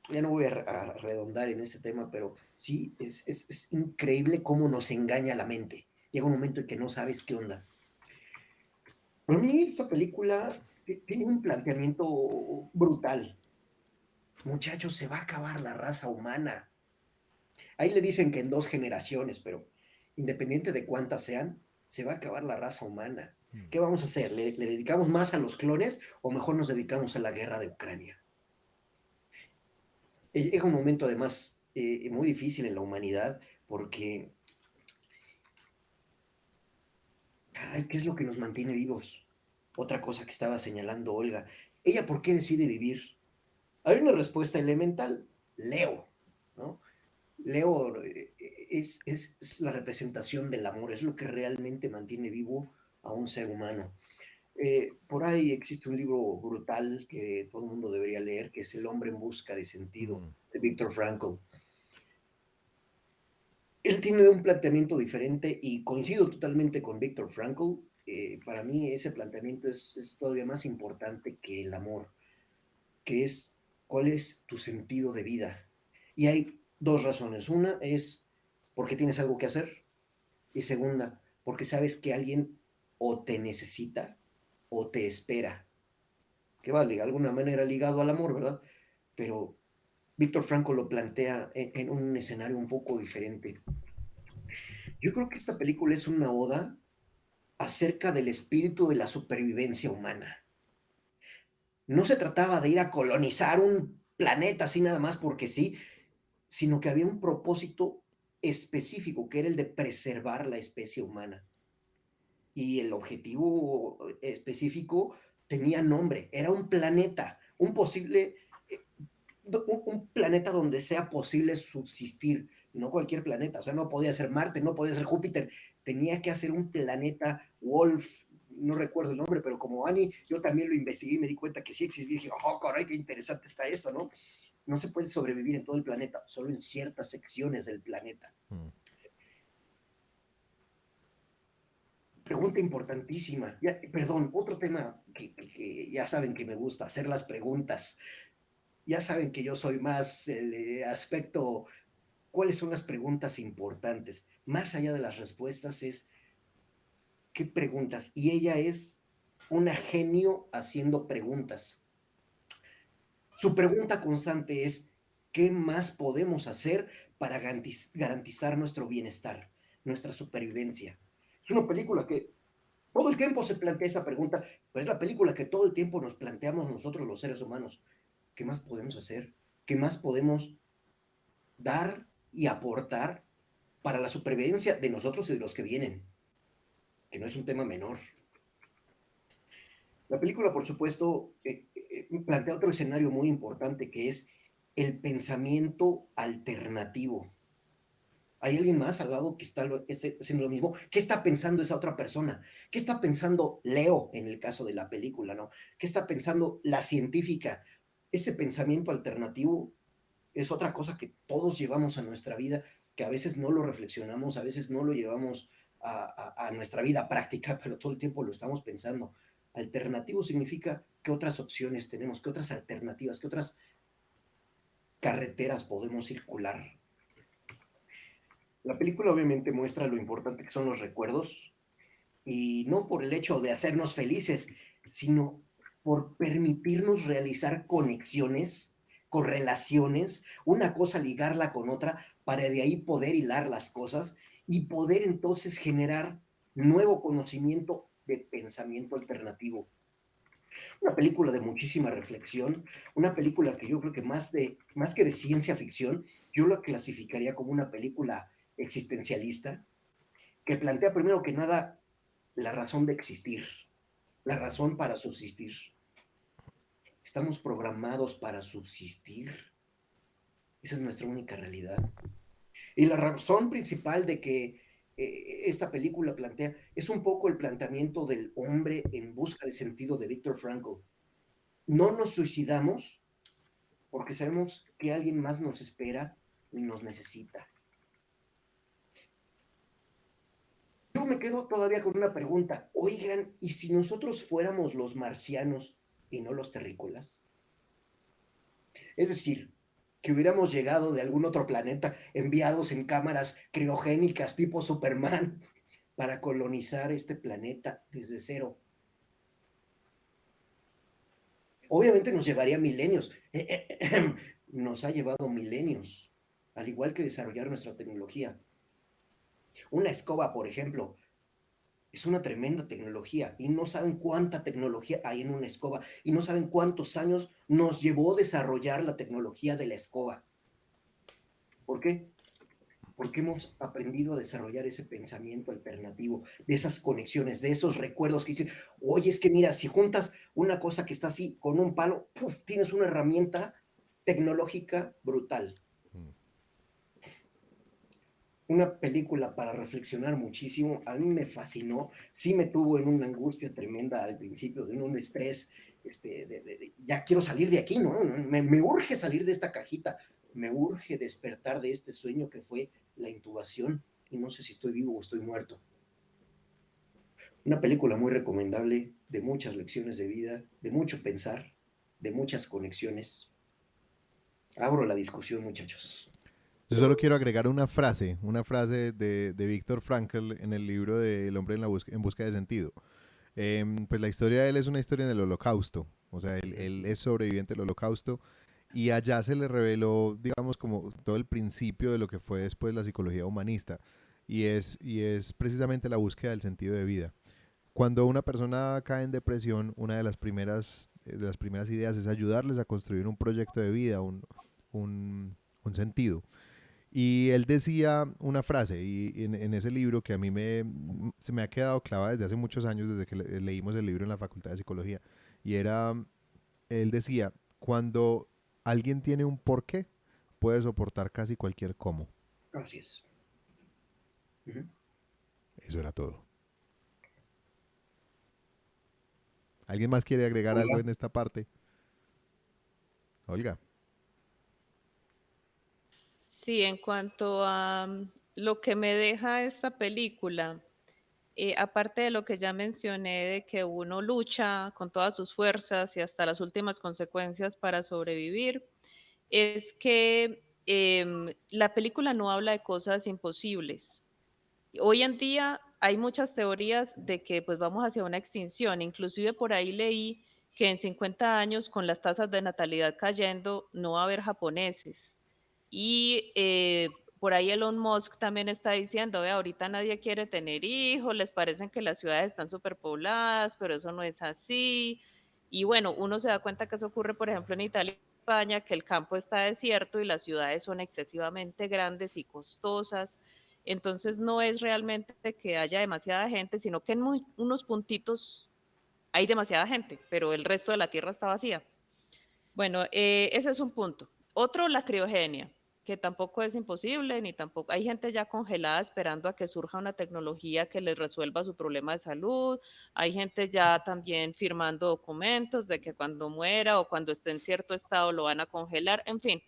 ya no voy a redondar en este tema, pero sí, es increíble cómo nos engaña la mente. Llega un momento en que no sabes qué onda. Para mí esta película tiene un planteamiento brutal. Muchachos, se va a acabar la raza humana. Ahí le dicen que en 2 generaciones, pero independiente de cuántas sean, se va a acabar la raza humana. ¿Qué vamos a hacer? ¿Le dedicamos más a los clones o mejor nos dedicamos a la guerra de Ucrania? Es un momento además muy difícil en la humanidad porque, caray, ¿qué es lo que nos mantiene vivos? Otra cosa que estaba señalando Olga. ¿Ella por qué decide vivir? Hay una respuesta elemental: Leo, ¿no? Leo es la representación del amor, es lo que realmente mantiene vivo a un ser humano. Por ahí existe un libro brutal que todo el mundo debería leer, que es El hombre en busca de sentido, de Viktor Frankl. Él tiene un planteamiento diferente y coincido totalmente con Viktor Frankl. Para mí ese planteamiento es todavía más importante que el amor, que es cuál es tu sentido de vida. Y hay 2 razones. Una es porque tienes algo que hacer, y segunda, porque sabes que alguien o te necesita o te espera, que va de alguna manera ligado al amor, ¿verdad? Pero Víctor Franco lo plantea en un escenario un poco diferente. Yo creo que esta película es una oda acerca del espíritu de la supervivencia humana. No se trataba de ir a colonizar un planeta así nada más porque sí, sino que había un propósito específico, que era el de preservar la especie humana. Y el objetivo específico tenía nombre, era un planeta, un posible, un planeta donde sea posible subsistir, no cualquier planeta, o sea, no podía ser Marte, no podía ser Júpiter, tenía que hacer un planeta Wolf, no recuerdo el nombre, pero como Annie, yo también lo investigué y me di cuenta que sí existía, y dije, oh, caray, qué interesante está esto, ¿no? No se puede sobrevivir en todo el planeta, solo en ciertas secciones del planeta. Pregunta importantísima. Ya, perdón, otro tema que ya saben que me gusta, hacer las preguntas. Ya saben que yo soy más el aspecto, ¿cuáles son las preguntas importantes? Más allá de las respuestas es, ¿qué preguntas? Y ella es una genio haciendo preguntas. Su pregunta constante es, ¿qué más podemos hacer para garantizar nuestro bienestar, nuestra supervivencia? Es una película que todo el tiempo se plantea esa pregunta, pero es la película que todo el tiempo nos planteamos nosotros los seres humanos. ¿Qué más podemos hacer? ¿Qué más podemos dar y aportar para la supervivencia de nosotros y de los que vienen? Que no es un tema menor. La película, por supuesto, plantea otro escenario muy importante, que es el pensamiento alternativo. ¿Hay alguien más al lado que está haciendo lo mismo? ¿Qué está pensando esa otra persona? ¿Qué está pensando Leo en el caso de la película, no? ¿Qué está pensando la científica? ese pensamiento alternativo es otra cosa que todos llevamos a nuestra vida, que a veces no lo reflexionamos, a veces no lo llevamos a nuestra vida práctica, pero todo el tiempo lo estamos pensando. Alternativo significa qué otras opciones tenemos, qué otras alternativas, qué otras carreteras podemos circular. La película obviamente muestra lo importante que son los recuerdos, y no por el hecho de hacernos felices, sino por permitirnos realizar conexiones, correlaciones, una cosa ligarla con otra, para de ahí poder hilar las cosas y poder entonces generar nuevo conocimiento de pensamiento alternativo. Una película de muchísima reflexión, una película que yo creo que más que de ciencia ficción, yo la clasificaría como una película existencialista, que plantea primero que nada la razón de existir, la razón para subsistir. Estamos programados para subsistir. Esa es nuestra única realidad. Y la razón principal de que esta película plantea es un poco el planteamiento del hombre en busca de sentido de Viktor Frankl. No nos suicidamos porque sabemos que alguien más nos espera y nos necesita. Yo me quedo todavía con una pregunta. Oigan, ¿y si nosotros fuéramos los marcianos y no los terrícolas? Es decir, que hubiéramos llegado de algún otro planeta enviados en cámaras criogénicas tipo Superman para colonizar este planeta desde cero. Obviamente nos llevaría milenios. Nos ha llevado milenios, al igual que desarrollar nuestra tecnología. Una escoba, por ejemplo, es una tremenda tecnología y no saben cuánta tecnología hay en una escoba y no saben cuántos años nos llevó desarrollar la tecnología de la escoba. ¿Por qué? Porque hemos aprendido a desarrollar ese pensamiento alternativo, de esas conexiones, de esos recuerdos que dicen, oye, es que mira, si juntas una cosa que está así con un palo, ¡puf!, tienes una herramienta tecnológica brutal. Una película para reflexionar muchísimo, a mí me fascinó, sí me tuvo en una angustia tremenda al principio, de un estrés, ya quiero salir de aquí, ¿no? Me urge salir de esta cajita, me urge despertar de este sueño que fue la intubación, y no sé si estoy vivo o estoy muerto. Una película muy recomendable, de muchas lecciones de vida, de mucho pensar, de muchas conexiones. Abro la discusión, muchachos. Yo solo quiero agregar una frase de Viktor Frankl en el libro de El hombre en busca de sentido. Pues la historia de él es una historia en el Holocausto, o sea, él es sobreviviente del Holocausto y allá se le reveló, digamos, como todo el principio de lo que fue después la psicología humanista y es precisamente la búsqueda del sentido de vida. Cuando una persona cae en depresión, una de las primeras ideas es ayudarles a construir un proyecto de vida, un sentido. Y él decía una frase y en ese libro que a mí se me ha quedado clavada desde hace muchos años, desde que leímos el libro en la Facultad de Psicología. Y él decía, cuando alguien tiene un porqué, puede soportar casi cualquier cómo. Así es. Uh-huh. Eso era todo. ¿Alguien más quiere agregar algo en esta parte? Olga. Sí, en cuanto a lo que me deja esta película, aparte de lo que ya mencioné, de que uno lucha con todas sus fuerzas y hasta las últimas consecuencias para sobrevivir, es que la película no habla de cosas imposibles. Hoy en día hay muchas teorías de que pues vamos hacia una extinción. Inclusive por ahí leí que en 50 años, con las tasas de natalidad cayendo, no va a haber japoneses. Y por ahí Elon Musk también está diciendo, ve, ahorita nadie quiere tener hijos, les parecen que las ciudades están superpobladas, pero eso no es así. Y bueno, uno se da cuenta que eso ocurre, por ejemplo, en Italia y España, que el campo está desierto y las ciudades son excesivamente grandes y costosas. Entonces no es realmente que haya demasiada gente, sino que en unos puntitos hay demasiada gente, pero el resto de la tierra está vacía. Bueno, ese es un punto. Otro, la criogenia. que tampoco es imposible, ni tampoco, hay gente ya congelada esperando a que surja una tecnología que les resuelva su problema de salud, hay gente ya también firmando documentos de que cuando muera o cuando esté en cierto estado lo van a congelar, en fin.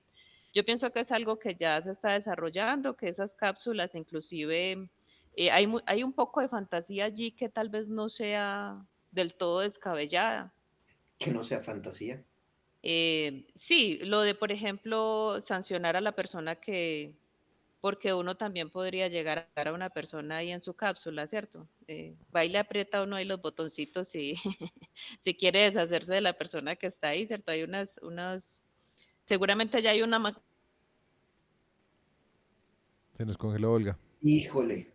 Yo pienso que es algo que ya se está desarrollando, que esas cápsulas inclusive, hay un poco de fantasía allí que tal vez no sea del todo descabellada. Que no sea fantasía. Sí, lo de, por ejemplo, sancionar a la persona porque uno también podría llegar a una persona ahí en su cápsula, ¿cierto? Va y le aprieta uno ahí los botoncitos y si quiere deshacerse de la persona que está ahí, ¿cierto? Hay seguramente ya hay una Se nos congeló Olga. Híjole.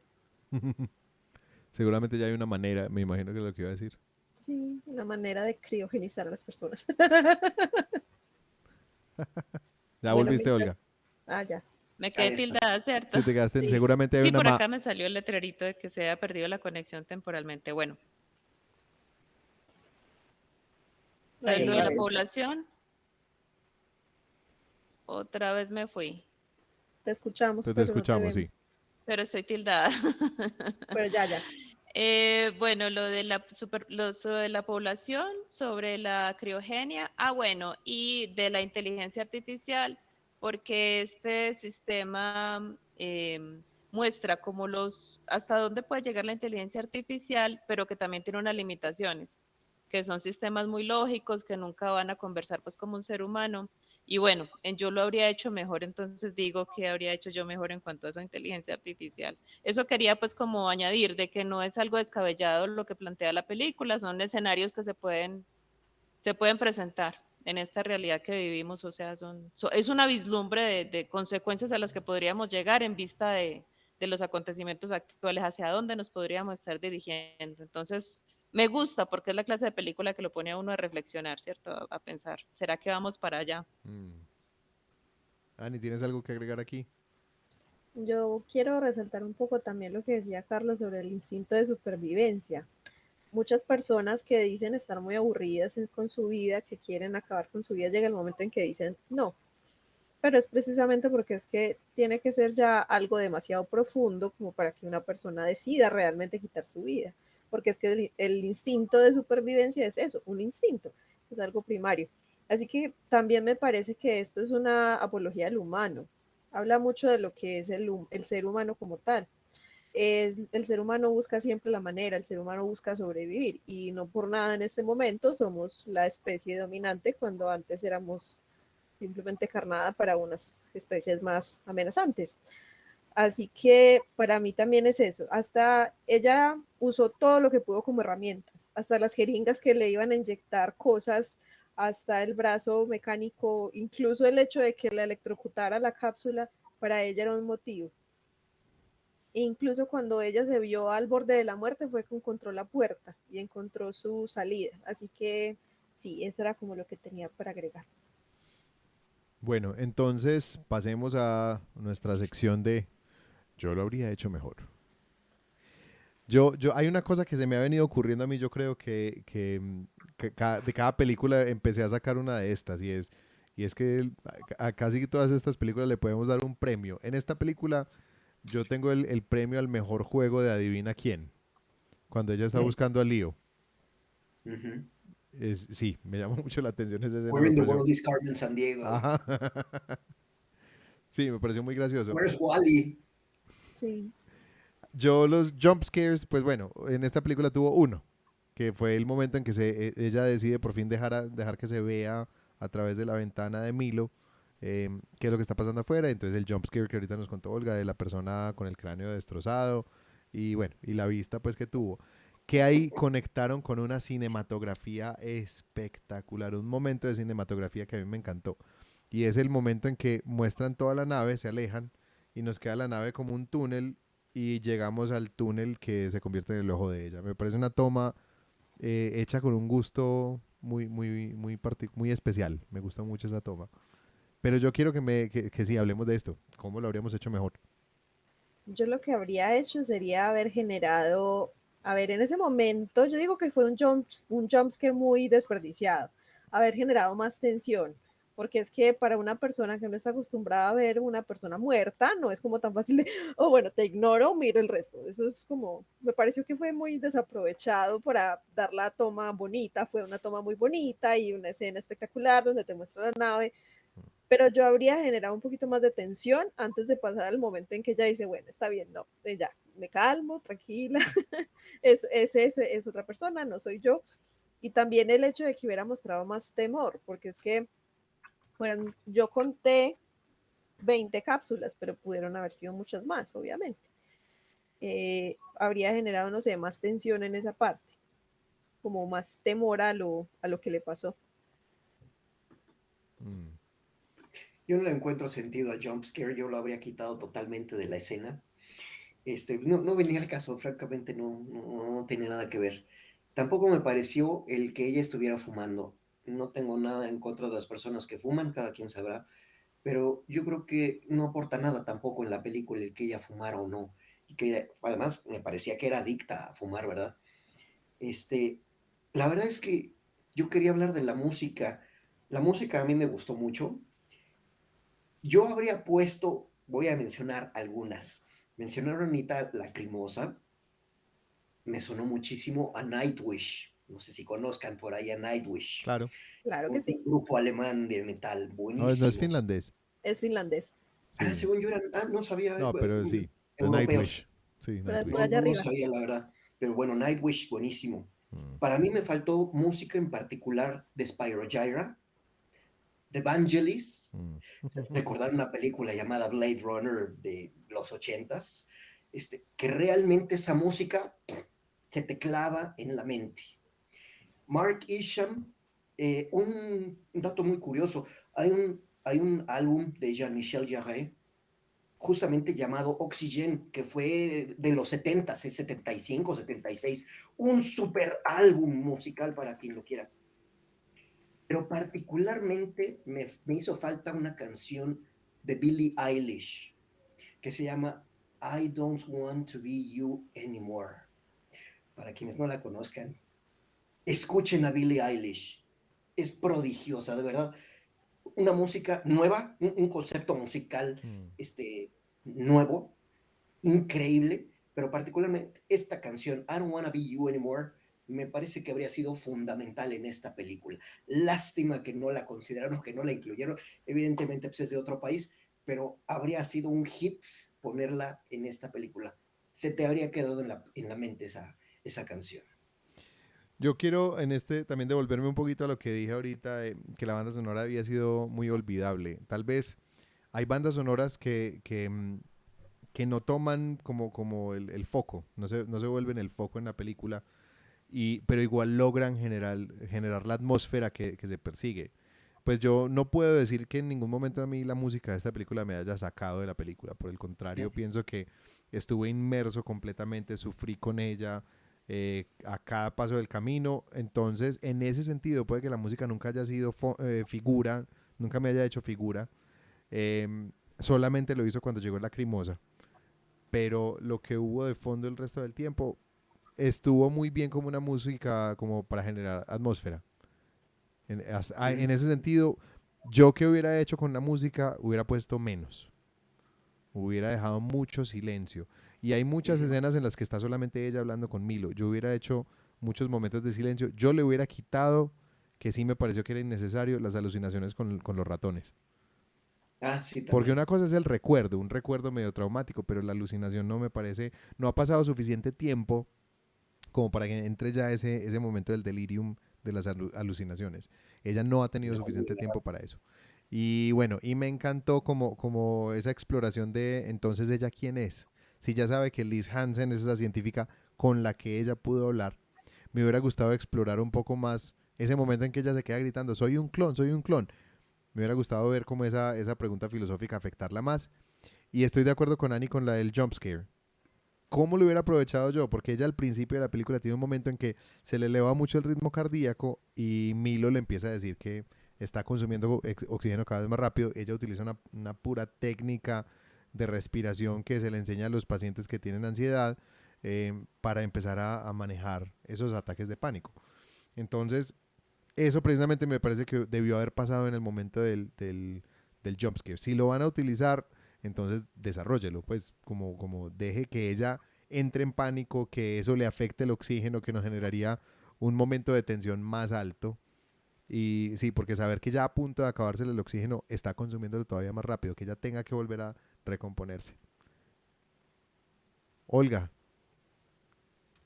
Seguramente ya hay una manera, me imagino que es lo que iba a decir. Sí, una manera de criogenizar a las personas. Ya Bueno, volviste, mientras... Olga. Ah, ya. Me Ahí quedé estás. tildada, ¿cierto? Se te quedaste, Sí, seguramente hay Sí, una por acá me salió el letrerito de que se había perdido la conexión temporalmente. Bueno, ahí lo Sí, de otra la vez. población, otra vez me fui, Te escuchamos, Te pero no te escuchamos, sí. vemos. pero estoy tildada. Pero ya, ya. Bueno, lo de la población, sobre la criogenia, bueno, y de la inteligencia artificial, porque este sistema muestra como hasta dónde puede llegar la inteligencia artificial, pero que también tiene unas limitaciones, que son sistemas muy lógicos, que nunca van a conversar pues como un ser humano. Y bueno, yo lo habría hecho mejor, entonces digo que habría hecho yo mejor en cuanto a esa inteligencia artificial. Eso quería pues como añadir de que no es algo descabellado lo que plantea la película, son escenarios que se pueden presentar en esta realidad que vivimos, o sea, es una vislumbre de consecuencias a las que podríamos llegar en vista de los acontecimientos actuales, hacia dónde nos podríamos estar dirigiendo. Entonces, me gusta porque es la clase de película que lo pone a uno a reflexionar, ¿cierto? A pensar, ¿será que vamos para allá? Mm. Ani, ¿tienes algo que agregar aquí? Yo quiero resaltar un poco también lo que decía Carlos sobre el instinto de supervivencia. Muchas personas que dicen estar muy aburridas con su vida, que quieren acabar con su vida, llega el momento en que dicen no. Pero es precisamente porque es que tiene que ser ya algo demasiado profundo como para que una persona decida realmente quitar su vida. Porque es que el instinto de supervivencia es eso, un instinto, es algo primario. Así que también me parece que esto es una apología del humano. Habla mucho de lo que es el ser humano como tal. El ser humano busca siempre la manera, el ser humano busca sobrevivir y no por nada en este momento somos la especie dominante cuando antes éramos simplemente carnada para unas especies más amenazantes. Así que para mí también es eso. Hasta ella usó todo lo que pudo como herramientas, hasta las jeringas que le iban a inyectar cosas, hasta el brazo mecánico, incluso el hecho de que la electrocutara la cápsula, para ella era un motivo. E incluso cuando ella se vio al borde de la muerte fue que encontró la puerta y encontró su salida. Así que sí, eso era como lo que tenía para agregar. Bueno, entonces pasemos a nuestra sección de yo lo habría hecho mejor. Hay una cosa que se me ha venido ocurriendo a mí, yo creo que de cada película empecé a sacar una de estas y es que a casi todas estas películas le podemos dar un premio. En esta película yo tengo el premio al mejor juego de adivina quién, cuando ella está Mm, buscando a Leo. ujú. Sí, me llamó mucho la atención esa escena, Where me in the pareció. world is Carmen Sandiego? Ajá. Sí, me pareció muy gracioso. Where's Wally? Sí, Yo los jump scares, pues bueno, en esta película tuvo uno, que fue el momento en que ella decide por fin dejar que se vea a través de la ventana de Milo qué es lo que está pasando afuera. Entonces el jump scare que ahorita nos contó Olga de la persona con el cráneo destrozado y bueno, y la vista pues que tuvo. Que ahí conectaron con una cinematografía espectacular, un momento de cinematografía que a mí me encantó. Y es el momento en que muestran toda la nave, se alejan y nos queda la nave como un túnel y llegamos al túnel que se convierte en el ojo de ella. Me parece una toma hecha con un gusto muy especial. Me gusta mucho esa toma. Pero yo quiero que sí hablemos de esto. ¿Cómo lo habríamos hecho mejor? yo lo que habría hecho sería haber generado, a ver, en ese momento, yo digo que fue un jump scare muy desperdiciado, haber generado más tensión, porque es que para una persona que no está acostumbrada a ver una persona muerta, no es como tan fácil de, oh, bueno, te ignoro, miro el resto. Eso es como, me pareció que fue muy desaprovechado para dar la toma bonita, fue una toma muy bonita y una escena espectacular donde te muestra la nave, pero yo habría generado un poquito más de tensión antes de pasar al momento en que ella dice, bueno, está bien, no, ya, me calmo, tranquila, es otra persona, no soy yo. Y también el hecho de que hubiera mostrado más temor, porque es que, bueno, yo conté 20 cápsulas, pero pudieron haber sido muchas más, obviamente. Habría generado, no sé, más tensión en esa parte, como más temor a lo que le pasó. Mm. Yo no le encuentro sentido al jump scare, yo lo habría quitado totalmente de la escena. No venía al caso, francamente no tenía nada que ver. Tampoco me pareció el que ella estuviera fumando. No tengo nada en contra de las personas que fuman, cada quien sabrá, pero yo creo que no aporta nada tampoco en la película el que ella fumara o no. Y que además me parecía que era adicta a fumar, ¿verdad? Este, la verdad es que yo quería hablar de la música. La música a mí me gustó mucho. Yo habría puesto, voy a mencionar algunas. Mencionaron ahorita Lacrimosa, me sonó muchísimo a Nightwish. No sé si conozcan por ahí a Nightwish. Claro. Claro que Un sí, grupo alemán de metal, No, no es buenísimos. finlandés. es finlandés, Ah, Sí. según yo eran, no sabía, No, pero sí. Es europeos. Nightwish. Sí, por Nightwish. allá No arriba. sabía la verdad. Pero bueno, Nightwish, buenísimo. Mm. Para mí me faltó música en particular de Spyro Gyra, de Vangelis. Mm. Recordar una película llamada Blade Runner de los ochentas, que realmente esa música se te clava en la mente. Mark Isham, un dato muy curioso, hay un álbum de Jean-Michel Jarre justamente llamado Oxygen, que fue de los 70, es 75, 76, un super álbum musical para quien lo quiera. Pero particularmente me hizo falta una canción de Billie Eilish que se llama I Don't Want to Be You Anymore. Para quienes no la conozcan, escuchen a Billie Eilish. Es prodigiosa, de verdad. Una música nueva, un concepto musical Mm. nuevo, increíble, pero particularmente esta canción, I Don't Wanna Be You Anymore, me parece que habría sido fundamental en esta película. Lástima que no la consideraron, que no la incluyeron. Evidentemente pues es de otro país, pero habría sido un hit ponerla en esta película. Se te habría quedado en la mente esa canción. Yo quiero en este también devolverme un poquito a lo que dije ahorita, que la banda sonora había sido muy olvidable. Tal vez hay bandas sonoras que no toman como el foco, no se vuelven el foco en la película, pero igual logran generar la atmósfera que se persigue. Pues yo no puedo decir que en ningún momento a mí la música de esta película me haya sacado de la película. Por el contrario, pienso que estuve inmerso completamente, sufrí con ella a cada paso del camino. Entonces, en ese sentido, puede que la música nunca haya sido figura, nunca me haya hecho figura. Solamente lo hizo cuando llegó Lacrimosa. Pero lo que hubo de fondo el resto del tiempo estuvo muy bien como una música como para generar atmósfera. En ese sentido, yo que hubiera hecho con la música, hubiera puesto menos. Hubiera dejado mucho silencio. Y hay muchas escenas en las que está solamente ella hablando con Milo. Yo hubiera hecho muchos momentos de silencio. Yo le hubiera quitado, que sí me pareció que era innecesario, las alucinaciones con los ratones. Ah, sí, Porque también. una cosa es el recuerdo, un recuerdo medio traumático, pero la alucinación no me parece, no ha pasado suficiente tiempo como para que entre ya ese momento del delirium de las alucinaciones. Ella no ha tenido suficiente tiempo para eso. Y bueno, y me encantó como esa exploración de entonces ella quién es. Si ya sabe que Liz Hansen es esa científica con la que ella pudo hablar, me hubiera gustado explorar un poco más ese momento en que ella se queda gritando, soy un clon, soy un clon. Me hubiera gustado ver cómo esa pregunta filosófica afectarla más. Y estoy de acuerdo con Annie con la del jump scare. ¿Cómo lo hubiera aprovechado yo? Porque ella al principio de la película tiene un momento en que se le eleva mucho el ritmo cardíaco y Milo le empieza a decir que está consumiendo oxígeno cada vez más rápido. Ella utiliza una pura técnica de respiración que se le enseña a los pacientes que tienen ansiedad para empezar a manejar esos ataques de pánico. Entonces, eso precisamente me parece que debió haber pasado en el momento del jumpscare. Si lo van a utilizar, entonces desarrollelo, pues como deje que ella entre en pánico, que eso le afecte el oxígeno, que nos generaría un momento de tensión más alto. Y sí, porque saber que ya a punto de acabársele el oxígeno está consumiéndolo todavía más rápido, que ella tenga que volver a recomponerse. Olga.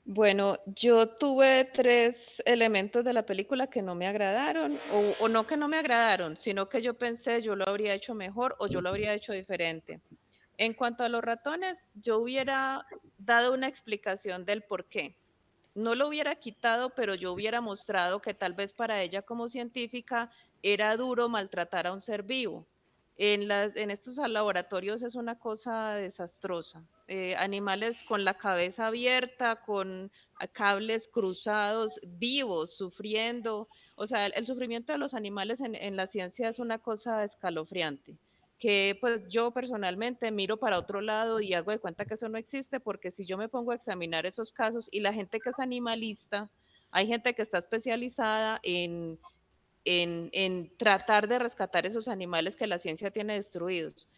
Bueno, yo tuve tres elementos de la película que no me agradaron, o no que no me agradaron, sino que yo pensé yo lo habría hecho mejor o yo lo habría hecho diferente. En cuanto a los ratones, yo hubiera dado una explicación del por qué. No lo hubiera quitado, pero yo hubiera mostrado que tal vez para ella como científica era duro maltratar a un ser vivo. En estos laboratorios es una cosa desastrosa. Animales con la cabeza abierta, con cables cruzados, vivos, sufriendo. O sea, el sufrimiento de los animales en la ciencia es una cosa escalofriante que pues yo personalmente miro para otro lado y hago de cuenta que eso no existe, porque si yo me pongo a examinar esos casos y la gente que es animalista, hay gente que está especializada en tratar de rescatar esos animales que la ciencia tiene destruidos.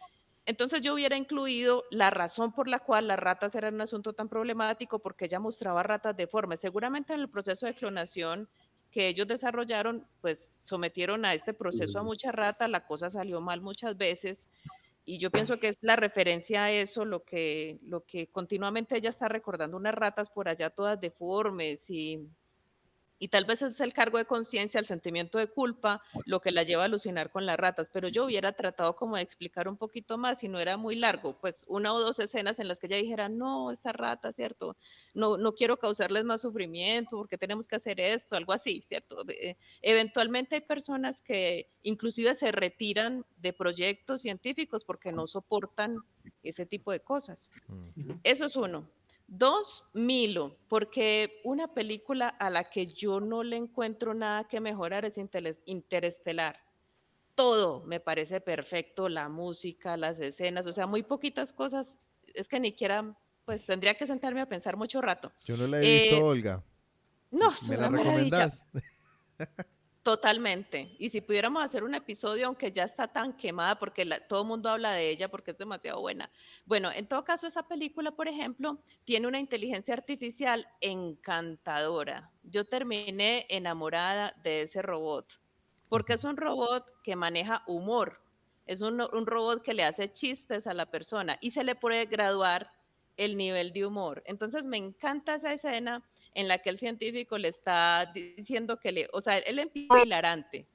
Entonces yo hubiera incluido la razón por la cual las ratas eran un asunto tan problemático, porque ella mostraba ratas deformes. Seguramente en el proceso de clonación que ellos desarrollaron, pues sometieron a este proceso a muchas ratas, la cosa salió mal muchas veces, y yo pienso que es la referencia a eso lo que continuamente ella está recordando, unas ratas por allá todas deformes y tal vez es el cargo de conciencia, el sentimiento de culpa, lo que la lleva a alucinar con las ratas, pero yo hubiera tratado como de explicar un poquito más y no era muy largo, pues una o dos escenas en las que ella dijera, no, esta rata, ¿cierto? No, no quiero causarles más sufrimiento, porque tenemos que hacer esto, algo así, ¿cierto? Eventualmente hay personas que inclusive se retiran de proyectos científicos porque no soportan ese tipo de cosas. Eso es uno. Dos, Milo, porque una película a la que yo no le encuentro nada que mejorar es Interestelar. Todo me parece perfecto, la música, las escenas, o sea, muy poquitas cosas, es que ni siquiera, pues tendría que sentarme a pensar mucho rato. Yo no la he visto, Eh, Olga. no, es ¿Me la una maravilla. recomendás? Totalmente. Y si pudiéramos hacer un episodio, aunque ya está tan quemada, porque todo el mundo habla de ella porque es demasiado buena. Bueno, en todo caso, esa película, por ejemplo, tiene una inteligencia artificial encantadora. Yo terminé enamorada de ese robot, porque es un robot que maneja humor. Es un robot que le hace chistes a la persona y se le puede graduar el nivel de humor. Entonces me encanta esa escena en la que el científico le está diciendo que o sea, él empieza hilarante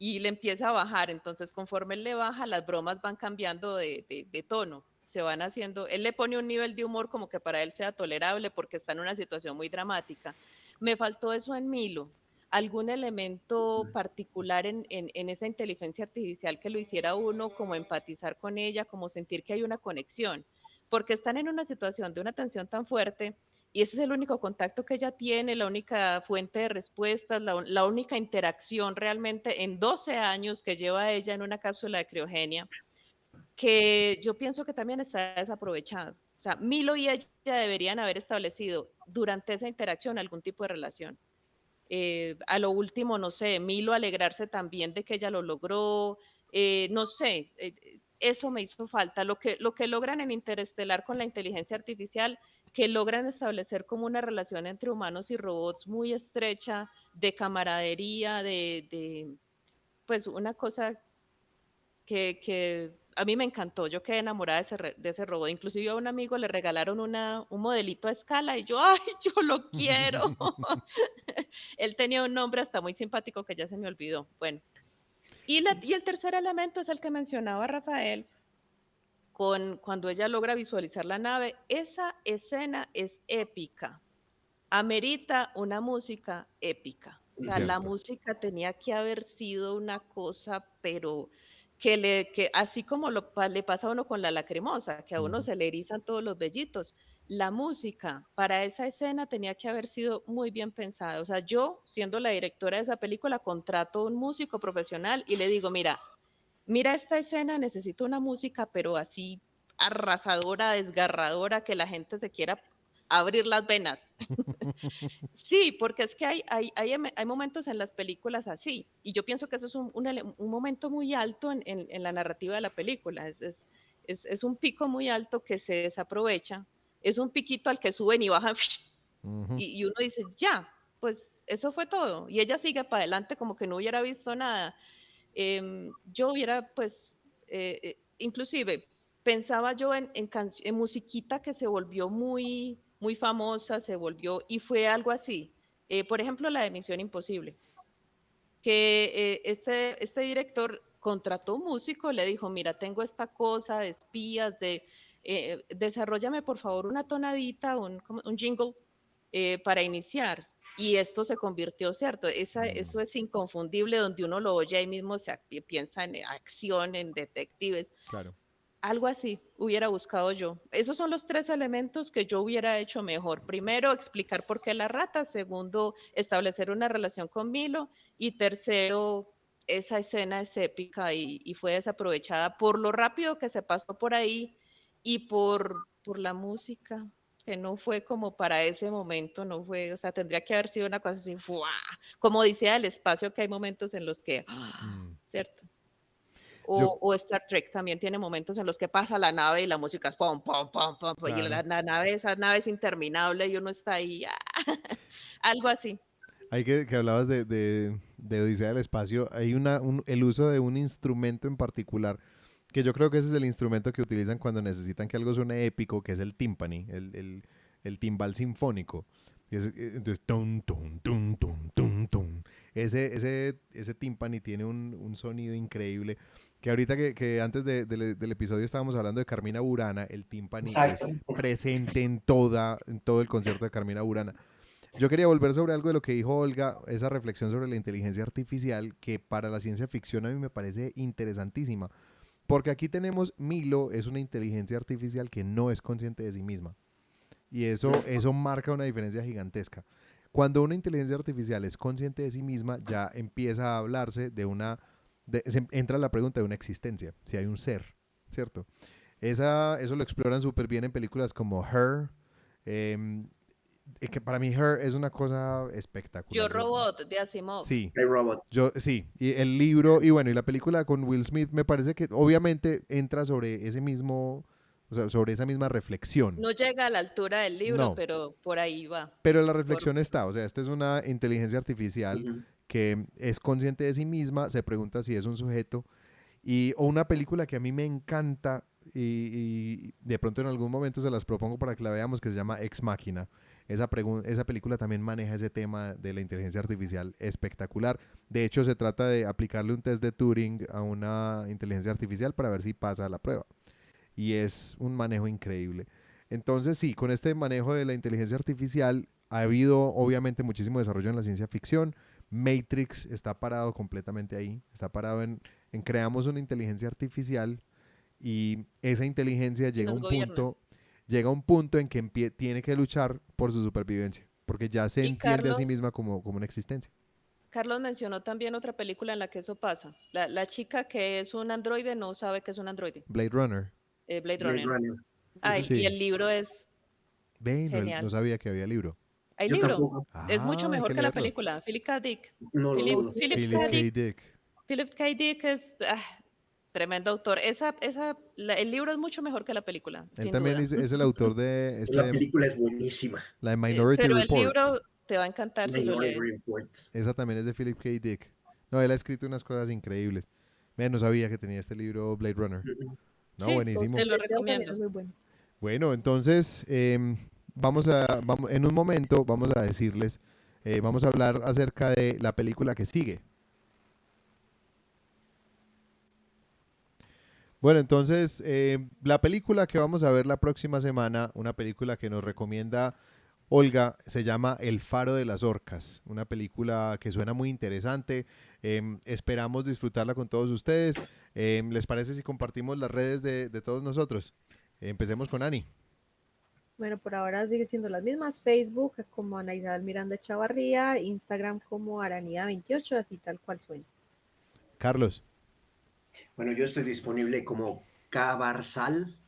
y le empieza a bajar, entonces conforme él le baja, las bromas van cambiando de tono, se van haciendo, él le pone un nivel de humor como que para él sea tolerable porque está en una situación muy dramática. Me faltó eso en Milo, algún elemento particular en esa inteligencia artificial que lo hiciera uno como empatizar con ella, como sentir que hay una conexión, porque están en una situación de una tensión tan fuerte y ese es el único contacto que ella tiene, la única fuente de respuestas, la única interacción realmente en 12 años que lleva ella en una cápsula de criogenia, que yo pienso que también está desaprovechado. O sea, Milo y ella deberían haber establecido durante esa interacción algún tipo de relación. A lo último, no sé, Milo alegrarse también de que ella lo logró, no sé, eso me hizo falta. Lo que logran en Interestelar con la inteligencia artificial, que logran establecer como una relación entre humanos y robots muy estrecha, de camaradería, pues una cosa que a mí me encantó, yo quedé enamorada de ese robot, inclusive a un amigo le regalaron un modelito a escala y yo, ay, yo lo quiero. Él tenía un nombre hasta muy simpático que ya se me olvidó. Bueno, y el tercer elemento es el que mencionaba Rafael, cuando ella logra visualizar la nave. Esa escena es épica, amerita una música épica. O sea, la Cierto. música tenía que haber sido una cosa, pero que así como le pasa a uno con la lacrimosa, que a uno Ujú. se le erizan todos los vellitos, la música para esa escena tenía que haber sido muy bien pensada. O sea, yo, siendo la directora de esa película, contrato a un músico profesional y le digo, mira esta escena, necesito una música, pero así arrasadora, desgarradora, que la gente se quiera abrir las venas. Sí, porque es que hay momentos en las películas así, y yo pienso que eso es un momento muy alto en la narrativa de la película, es un pico muy alto que se desaprovecha, es un piquito al que suben y bajan, Ujú. y uno dice, ya, pues eso fue todo, y ella sigue para adelante como que no hubiera visto nada. Yo hubiera, pues, inclusive pensaba yo en musiquita que se volvió muy famosa, se volvió, y fue algo así. Por ejemplo, la de Misión Imposible, que este director contrató un músico, le dijo, mira, tengo esta cosa de espías, desarróllame por favor una tonadita, un jingle para iniciar. Y esto se convirtió, ¿cierto? Eso es inconfundible, donde uno lo oye ahí mismo, piensa en acción, en detectives. Claro. Algo así hubiera buscado yo. Esos son los tres elementos que yo hubiera hecho mejor. Primero, explicar por qué la rata. Segundo, establecer una relación con Milo. Y tercero, esa escena es épica y fue desaprovechada por lo rápido que se pasó por ahí y por la música, que no fue como para ese momento, no fue, o sea, tendría que haber sido una cosa así, ¡fua! Como dice el espacio, que hay momentos en los que, Mm. ¿cierto? Yo, O Star Trek también tiene momentos en los que pasa la nave y la música es pum, pum, pum, pum, pum, y claro. la nave, esa nave es interminable y uno está ahí, algo así. Ahí que hablabas de Odisea del Espacio, hay el uso de un instrumento en particular, que yo creo que ese es el instrumento que utilizan cuando necesitan que algo suene épico, que es el timpani, el timbal sinfónico. Entonces, tum, tum, tum, tum, tum, tum. Ese timpani tiene un sonido increíble. Que ahorita que antes del episodio estábamos hablando de Carmina Burana, el timpani es Exacto. presente en todo el concierto de Carmina Burana. Yo quería volver sobre algo de lo que dijo Olga, esa reflexión sobre la inteligencia artificial, que para la ciencia ficción a mí me parece interesantísima. Porque aquí tenemos Milo, es una inteligencia artificial que no es consciente de sí misma. Y eso marca una diferencia gigantesca. Cuando una inteligencia artificial es consciente de sí misma, ya empieza a hablarse entra la pregunta de una existencia, si hay un ser, ¿cierto? Eso lo exploran súper bien en películas como Her, em, que para mí Her es una cosa Yo espectacular. Robot de Asimov. Sí, Hey, Robot. sí, y el libro, y bueno, y la película con Will Smith me parece que obviamente entra sobre ese mismo, o sea, sobre esa misma reflexión. No llega a la altura del libro, No, pero por ahí va. pero la Por, reflexión está, o sea, esta es una inteligencia artificial Ujú. que es consciente de sí misma, se pregunta si es un sujeto, o una película que a mí me encanta y de pronto en algún momento se las propongo para que la veamos, que se llama Ex Machina. Esa película también maneja ese tema de la inteligencia artificial espectacular. De hecho, se trata de aplicarle un test de Turing a una inteligencia artificial para ver si pasa la prueba. Y es un manejo increíble. Entonces, sí, con este manejo de la inteligencia artificial ha habido obviamente muchísimo desarrollo en la ciencia ficción. Matrix está parado completamente ahí, está parado en creamos una inteligencia artificial y esa inteligencia y nos gobierna. llega a un punto en que tiene que luchar por su supervivencia, porque ya se Y entiende a sí misma como una existencia. Carlos mencionó también otra película en la que eso pasa. La chica que es un androide no sabe que es un androide. Blade Runner, Blade Blade Runner. Runner. Ay, Ujú. y sí. el libro es Ve, no genial. sabía que había libro. ¿Hay Yo libro? tampoco. Es mucho Hay mejor que que la leerlo. película. Philip K. Dick. No lo Philip, dudo. Philip Philip K. K. Dick. Dick. Philip K. Dick es tremendo autor. El libro es mucho mejor que la película, Él sin también duda. es el autor de La película es buenísima. la de Minority Pero el Report. libro te va a encantar si lo Minority lees. Reports. Esa también es de Philip K. Dick. No, él ha escrito unas cosas increíbles. No sabía que tenía este libro Blade Runner. Ujú. No, Sí, Ghost buenísimo. in te lo the Shell también recomiendo. es muy bueno. Bueno, entonces en un momento vamos a decirles, vamos a hablar acerca de la película que sigue. Bueno, entonces la película que vamos a ver la próxima semana, una película que nos recomienda Olga, se llama El Faro de las Orcas, una película que suena muy interesante. Esperamos disfrutarla con todos ustedes. ¿Les parece si compartimos las redes de todos nosotros? Empecemos con Ani. Bueno, por ahora sigue siendo las mismas. Facebook como Ana Isabel Miranda Chavarría, Instagram como Aranida28, así tal cual suena. Carlos. Bueno, yo estoy disponible como Cabarsal,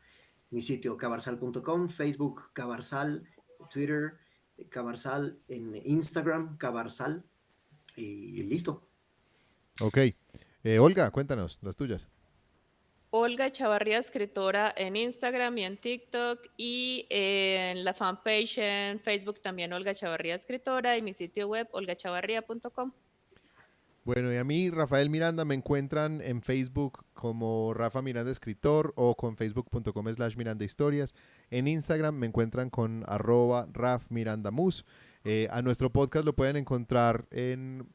mi sitio cabarsal.com, Facebook Cabarsal, Twitter, Cabarsal, en Instagram, Cabarsal, y listo. Ok. Olga, cuéntanos, las tuyas. Olga Chavarría, escritora en Instagram y en TikTok y en la fanpage en Facebook también Olga Chavarría, escritora y mi sitio web olgachavarría.com. Bueno, y a mí, Rafael Miranda, me encuentran en Facebook como Rafa Miranda Escritor o con facebook.com/Miranda Historias. En Instagram me encuentran con @RafMirandaMus. A nuestro podcast lo pueden encontrar en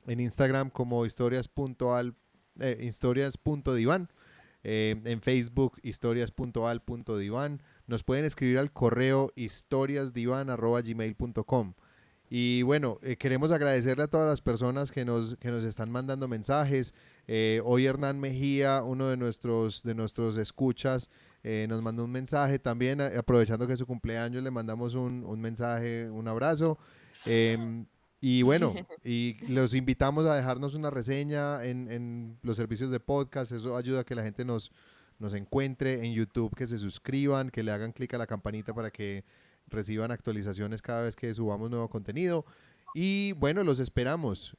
Instagram como historias.divan. En Facebook, historias.al.divan. Nos pueden escribir al correo historiasdivan@gmail.com. Y bueno, queremos agradecerle a todas las personas que nos están mandando mensajes. Hoy Hernán Mejía, uno de nuestros escuchas, nos mandó un mensaje también, aprovechando que es su cumpleaños, le mandamos un mensaje, un abrazo. Y bueno, y los invitamos a dejarnos una reseña en los servicios de podcast. Eso ayuda a que la gente nos encuentre en YouTube, que se suscriban, que le hagan clic a la campanita para que reciban actualizaciones cada vez que subamos nuevo contenido. Y bueno, los esperamos.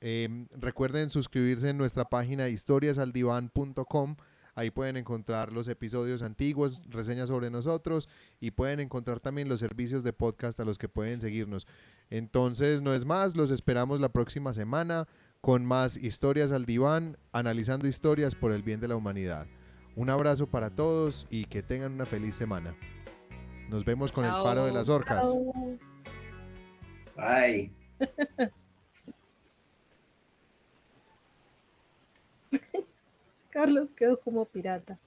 Recuerden suscribirse en nuestra página historiasaldivan.com. Ahí pueden encontrar los episodios antiguos, reseñas sobre nosotros y pueden encontrar también los servicios de podcast a los que pueden seguirnos. Entonces, no es más, los esperamos la próxima semana con más Historias al Diván, analizando historias por el bien de la humanidad. Un abrazo para todos y que tengan una feliz semana. Nos vemos con el faro de las Chao. orcas. Chao. Bye. Carlos quedó como pirata.